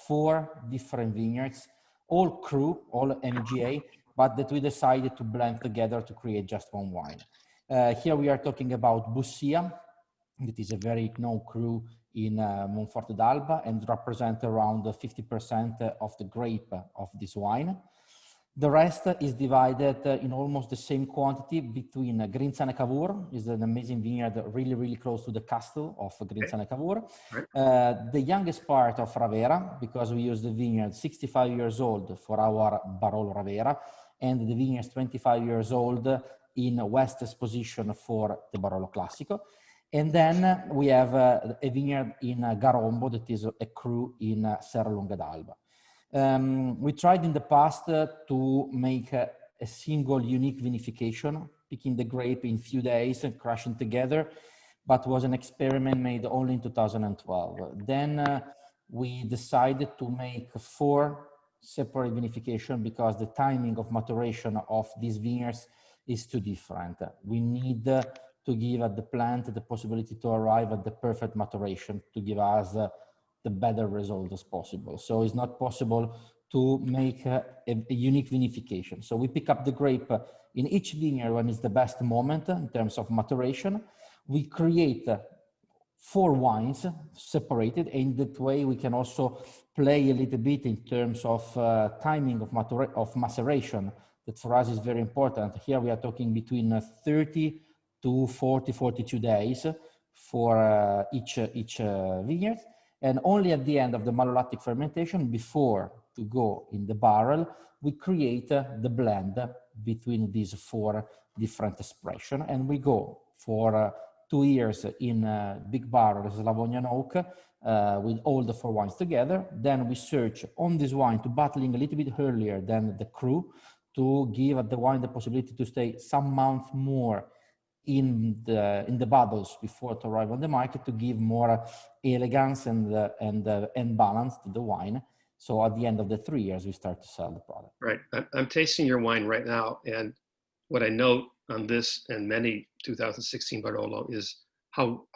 S2: 4 different vineyards, all CRU, all MGA, but that we decided to blend together to create just one wine. Here we are talking about Bussia, that is a very known CRU in Monforte d'Alba and represent around 50% of the grape of this wine. The rest is divided in almost the same quantity between Grinzane Cavour, is an amazing vineyard really, really close to the castle of Grinzane Cavour. The youngest part of Ravera, because we use the vineyard 65 years old for our Barolo Ravera, and the vineyard 25 years old in West Exposition for the Barolo Classico. And then we have a vineyard in Garombo that is a CRU in Serralunga d'Alba. We tried in the past to make a single unique vinification, picking the grape in few days and crushing together, but was an experiment made only in 2012. Then we decided to make 4 separate vinification because the timing of maturation of these vineyards is too different. We need to give at the plant the possibility to arrive at the perfect maturation to give us the better result as possible. So it's not possible to make a unique vinification. So we pick up the grape in each vineyard when it's the best moment in terms of maturation. We create 4 wines separated, and that way we can also play a little bit in terms of timing of maceration. That for us is very important. Here we are talking between 30 to 40, 42 days for each vineyard. And only at the end of the malolactic fermentation, before to go in the barrel, we create the blend between these 4 different expressions. And we go for 2 years in big barrels, Slavonian oak, with all the 4 wines together. Then we search on this wine to bottling a little bit earlier than the CRU to give the wine the possibility to stay some month more in the bottles before to arrive on the market, to give more elegance and balance to the wine. So at the end of the 3 years, we start to sell the product.
S3: Right. I'm tasting your wine right now, and what I note on this and many 2016 Barolo is how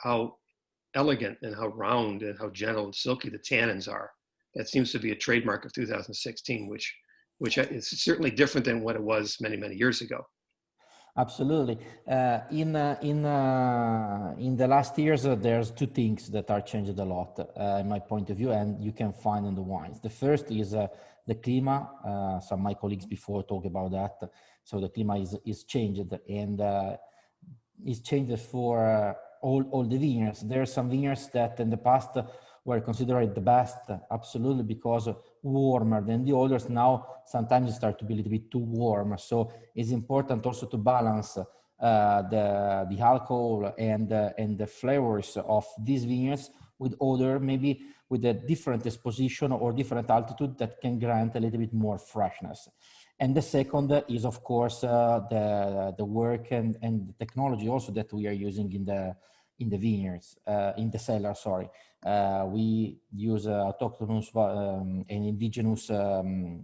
S3: elegant and how round and how gentle and silky the tannins are. That seems to be a trademark of 2016, which is certainly different than what it was many, many years ago.
S2: Absolutely. In the last years, there's two things that are changed a lot, in my point of view, and you can find in the wines. The first is the clima. Some of my colleagues before talked about that. So the clima is changed, and is changed for all the vineyards. There are some vineyards that in the past were considered the best, absolutely, because warmer than the others. Now sometimes it starts to be a little bit too warm. So it's important also to balance the alcohol and the flavors of these vineyards with other, maybe with a different exposition or different altitude that can grant a little bit more freshness. And the second is, of course, the work and the technology also that we are using in the vineyards, in the cellar, sorry. We use autochthonous and indigenous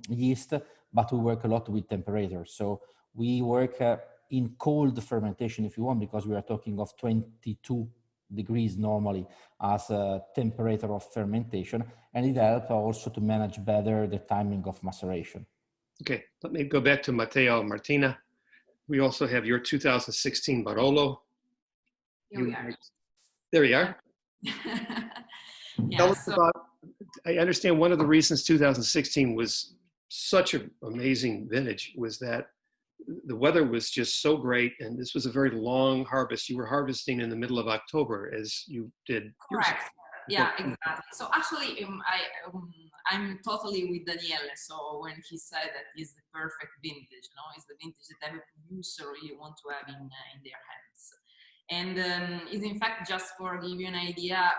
S2: yeast, but we work a lot with temperatures. So we work in cold fermentation, if you want, because we are talking of 22 degrees normally as a temperature of fermentation, and it helps also to manage better the timing of maceration.
S3: Okay, let me go back to Matteo and Martina. We also have your 2016 Barolo.
S8: Here we are.
S3: There you are.
S8: Yeah,
S3: Tell us about, I understand one of the reasons 2016 was such an amazing vintage was that the weather was just so great, and this was a very long harvest. You were harvesting in the middle of October, as you did.
S8: correct. Yeah, exactly. So actually, I'm totally with Daniele. So when he said that is the perfect vintage, no, it's the vintage that every producer really want to have in their hands. And is in fact, just for give you an idea,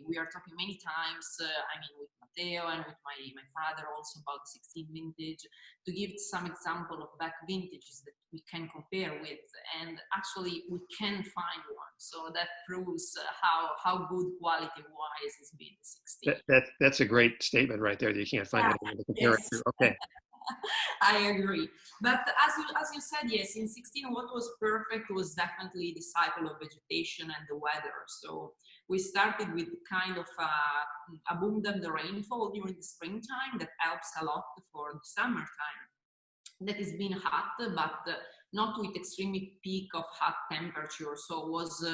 S8: we are talking many times, I mean, with Matteo and with my father also about the 16 vintage, to give some example of back vintages that we can compare with, and actually we can find one. So that proves how good quality-wise has been the 16.
S3: That's a great statement right there, that you can't find anything to compare it to. Okay.
S8: I agree. But as you said, yes, in 16, what was perfect was definitely the cycle of vegetation and the weather. So we started with kind of abundant rainfall during the springtime that helps a lot for the summertime. That has been hot, but not with extremely peak of hot temperature. So it was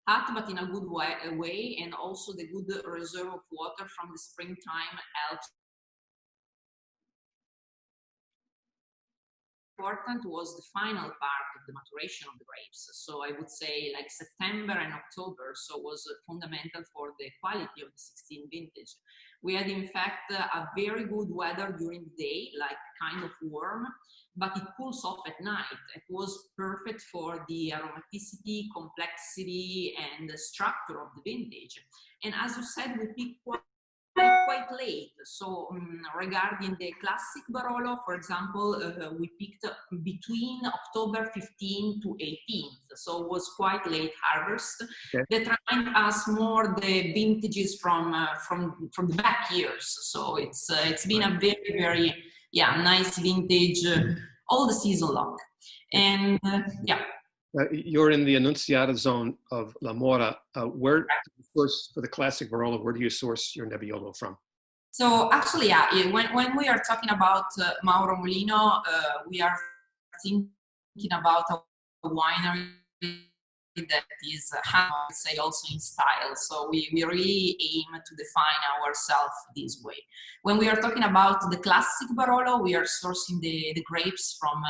S8: hot, but in a good way, and also the good reserve of water from the springtime helps. Important was the final part of the maturation of the grapes. So I would say like September and October, so was fundamental for the quality of the 16 vintage. We had in fact a very good weather during the day, like kind of warm, but it cools off at night. It was perfect for the aromaticity, complexity, and the structure of the vintage. And as you said, we picked quite late. So regarding the classic Barolo, for example, we picked between October 15 to 18th. So it was quite late harvest. Okay. That remind us more the vintages from the back years. So it's been a very, very, nice vintage all the season long. And
S3: you're in the Annunziata zone of La Mora. Where do you source, for the classic Barolo, where do you source your Nebbiolo from?
S8: So actually, when we are talking about Mauro Molino, we are thinking about a winery that is, I would say, also in style. So we really aim to define ourselves this way. When we are talking about the classic Barolo, we are sourcing the grapes from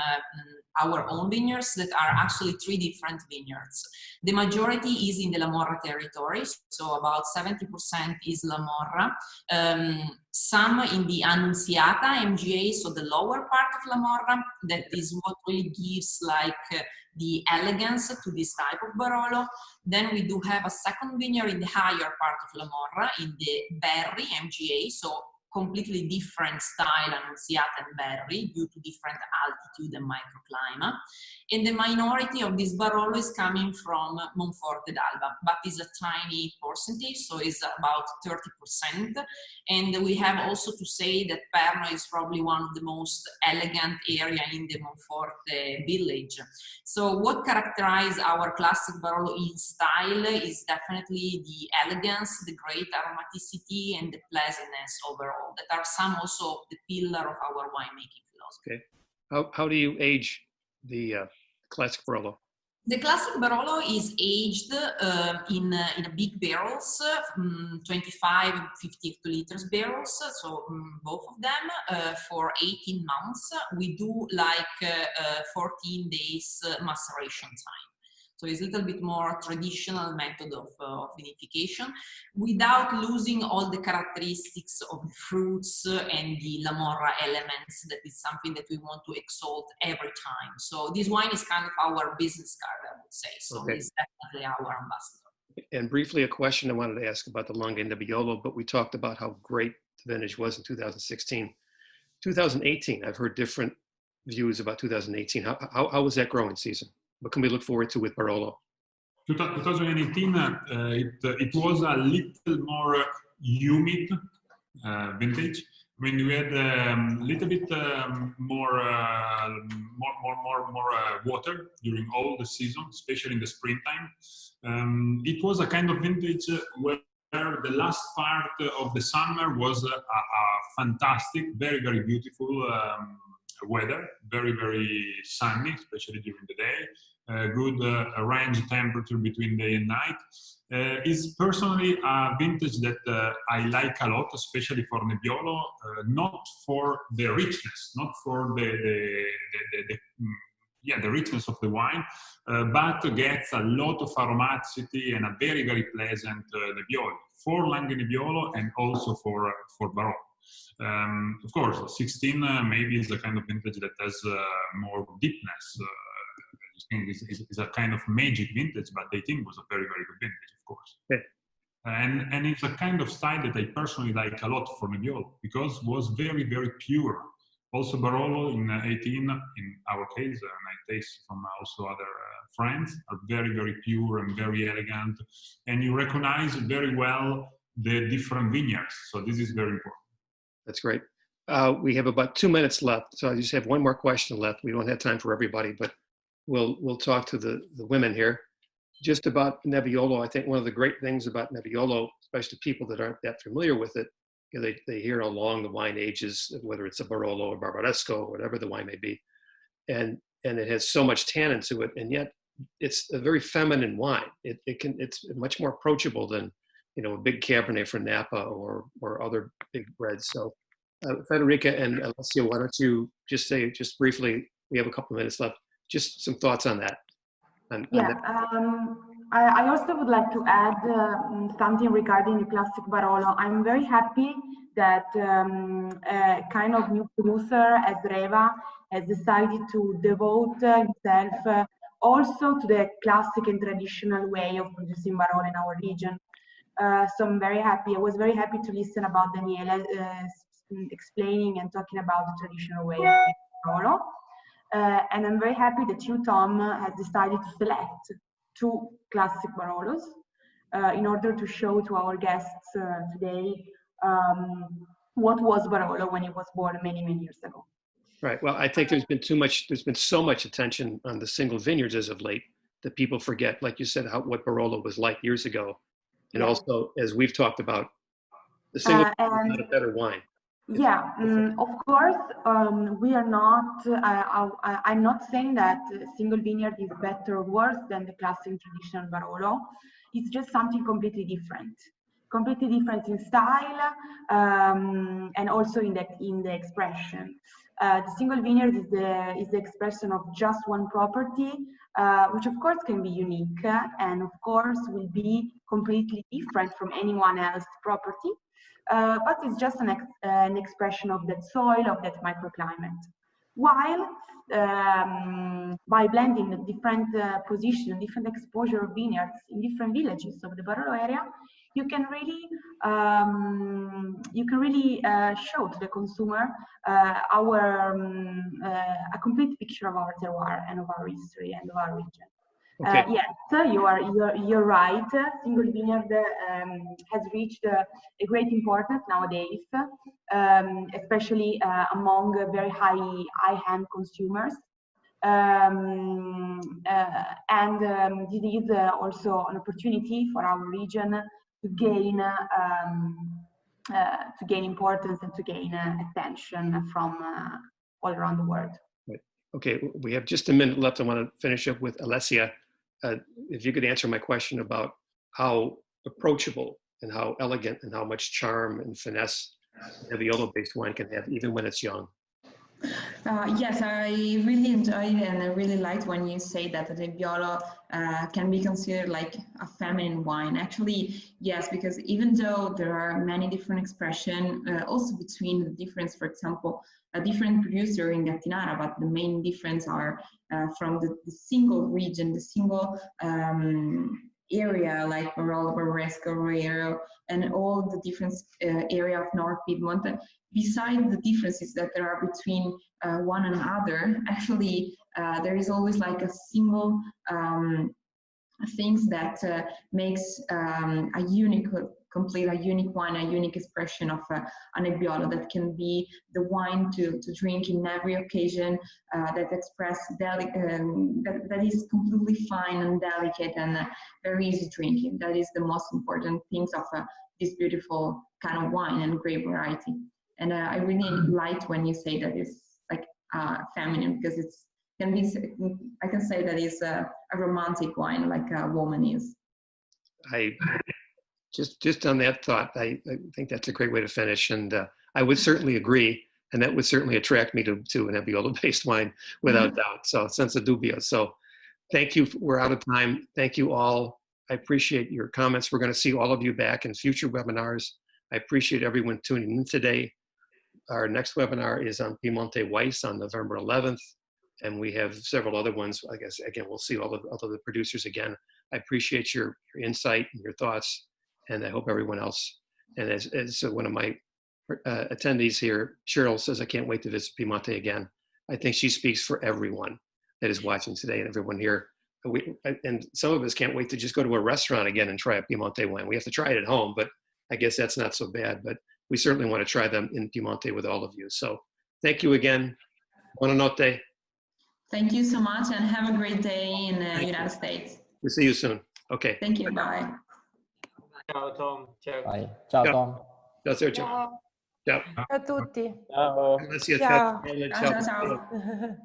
S8: our own vineyards that are actually 3 different vineyards. The majority is in the La Morra territory, so about 70% is La Morra. Some in the Annunziata MGA, so the lower part of La Morra, that is what really gives like the elegance to this type of Barolo. Then we do have a second vineyard in the higher part of La Morra, in the Berry MGA, so completely different style, Annunziata and Berry, due to different altitude and microclimate. And the minority of this Barolo is coming from Monforte d'Alba, but is a tiny percentage, so it's about 30%. And we have also to say that Perno is probably one of the most elegant area in the Monforte village. So what characterizes our classic Barolo in style is definitely the elegance, the great aromaticity, and the pleasantness overall, that are some also of the pillar of our winemaking philosophy.
S3: Okay. How do you age the classic Barolo?
S8: The classic Barolo is aged in big barrels, 25 and 50 hectoliters barrels, so both of them for 18 months. We do like 14 days maceration time. So it's a little bit more traditional method of vinification without losing all the characteristics of the fruits and the La Morra elements. That is something that we want to exalt every time. So this wine is kind of our business card, I would say. So
S3: Okay.
S8: it's definitely our ambassador.
S3: And briefly, a question I wanted to ask about the Longa Nebbiolo, but we talked about how great the vintage was in 2016. 2018, I've heard different views about 2018. How was that growing season? What can we look forward to with Barolo?
S6: 2018, it was a little more humid vintage. I mean, we had a little bit more water during all the season, especially in the springtime. It was a kind of vintage where the last part of the summer was a fantastic, very, very beautiful weather, very, very sunny, especially during the day. Good range temperature between day and night. Is personally a vintage that I like a lot, especially for Nebbiolo, not for the richness, not for the richness of the wine, but gets a lot of aromaticity and a very, very pleasant Nebbiolo for Langhe Nebbiolo and also for Barolo. Of course, 16 maybe is the kind of vintage that has more deepness. Is a kind of magic vintage, but 18 was a very, very good vintage, of course.
S3: Yeah.
S6: And it's a kind of style that I personally like a lot for Nebbiolo because it was very, very pure. Also Barolo in 18, in our case, and I taste from also other friends, are very, very pure and very elegant. And you recognize very well the different vineyards. So this is very important.
S3: That's great. We have about 2 minutes left. So I just have one more question left. We don't have time for everybody, but we'll talk to the women here. Just about Nebbiolo, I think one of the great things about Nebbiolo, especially people that aren't that familiar with it, you know, they hear how long the wine ages, whether it's a Barolo or Barbaresco, whatever the wine may be. And it has so much tannin to it, and yet it's a very feminine wine. It's much more approachable than, you know, a big Cabernet from Napa or other big reds. So Federica and Alessio, why don't you just say, just briefly, we have a couple of minutes left, just some thoughts on that.
S4: I also would like to add something regarding the classic Barolo. I'm very happy that a kind of new producer as Reva has decided to devote himself also to the classic and traditional way of producing Barolo in our region. So I'm very happy. I was very happy to listen about Daniela explaining and talking about the traditional way of making Barolo. And I'm very happy that you, Tom, has decided to select 2 classic Barolos in order to show to our guests today what was Barolo when it was born many, many years ago.
S3: Right. Well, I think there's been so much attention on the single vineyards as of late that people forget, like you said, what Barolo was like years ago. And also, as we've talked about, the single is not a better wine.
S4: Yeah, of course, we are not, I'm not saying that single vineyard is better or worse than the classic traditional Barolo. It's just something completely different in style and also in the expression. The single vineyard is the expression of just one property, which of course can be unique and of course will be completely different from anyone else's property. But it's just an expression of that soil, of that microclimate. While by blending the different position, different exposure of vineyards in different villages of the Barolo area, you can really show to the consumer a complete picture of our terroir and of our history and of our region.
S3: Okay.
S4: Yes, you're right. Single vineyard has reached a great importance nowadays, especially among very high-end consumers. This is also an opportunity for our region to gain importance and to gain attention from all around the world.
S3: Right. Okay, we have just a minute left. I want to finish up with Alessia. If you could answer my question about how approachable and how elegant and how much charm and finesse Nebbiolo-based wine can have, even when it's young.
S7: Yes, I really enjoyed it, and I really liked when you say that the Nebbiolo can be considered like a feminine wine. Actually, yes, because even though there are many different expressions, also between the difference, for example, a different producer in Gattinara, but the main difference are from the single region, the single area like Barolo, Barresco, Roero, and all the different area of North Piemonte. Besides the differences that there are between one and another, actually there is always like a single things that makes a unique wine, a unique expression of a Nebbiolo that can be the wine to drink in every occasion, that express that is completely fine and delicate and very easy drinking. That is the most important things of this beautiful kind of wine and grape variety. And I really liked when you say that it's like feminine, because it's can be, I can say that it's a romantic wine, like a woman is.
S3: I just on that thought, I think that's a great way to finish, and I would certainly agree, and that would certainly attract me to an Nebbiolo-based wine without doubt. So senza dubbio. So thank you. We're out of time. Thank you all. I appreciate your comments. We're going to see all of you back in future webinars. I appreciate everyone tuning in today. Our next webinar is on Piemonte Weiss on November 11th. And we have several other ones. I guess, again, we'll see all of the producers again. I appreciate your insight and your thoughts, and I hope everyone else. And as one of my attendees here, Cheryl says, I can't wait to visit Piemonte again. I think she speaks for everyone that is watching today and everyone here. And some of us can't wait to just go to a restaurant again and try a Piemonte wine. We have to try it at home, but I guess that's not so bad. But we certainly want to try them in Piemonte with all of you. So thank you again. Buonanotte.
S7: Thank you so much, and have a great day in the United States.
S3: We'll see you soon. Okay.
S7: Thank you. Bye.
S1: Ciao Tom. Ciao.
S2: Bye. Ciao Tom.
S3: Ciao Sergio. Ciao.
S9: Ciao a tutti.
S3: Ciao.
S9: Ciao.
S3: Ciao.
S7: Ciao, ciao.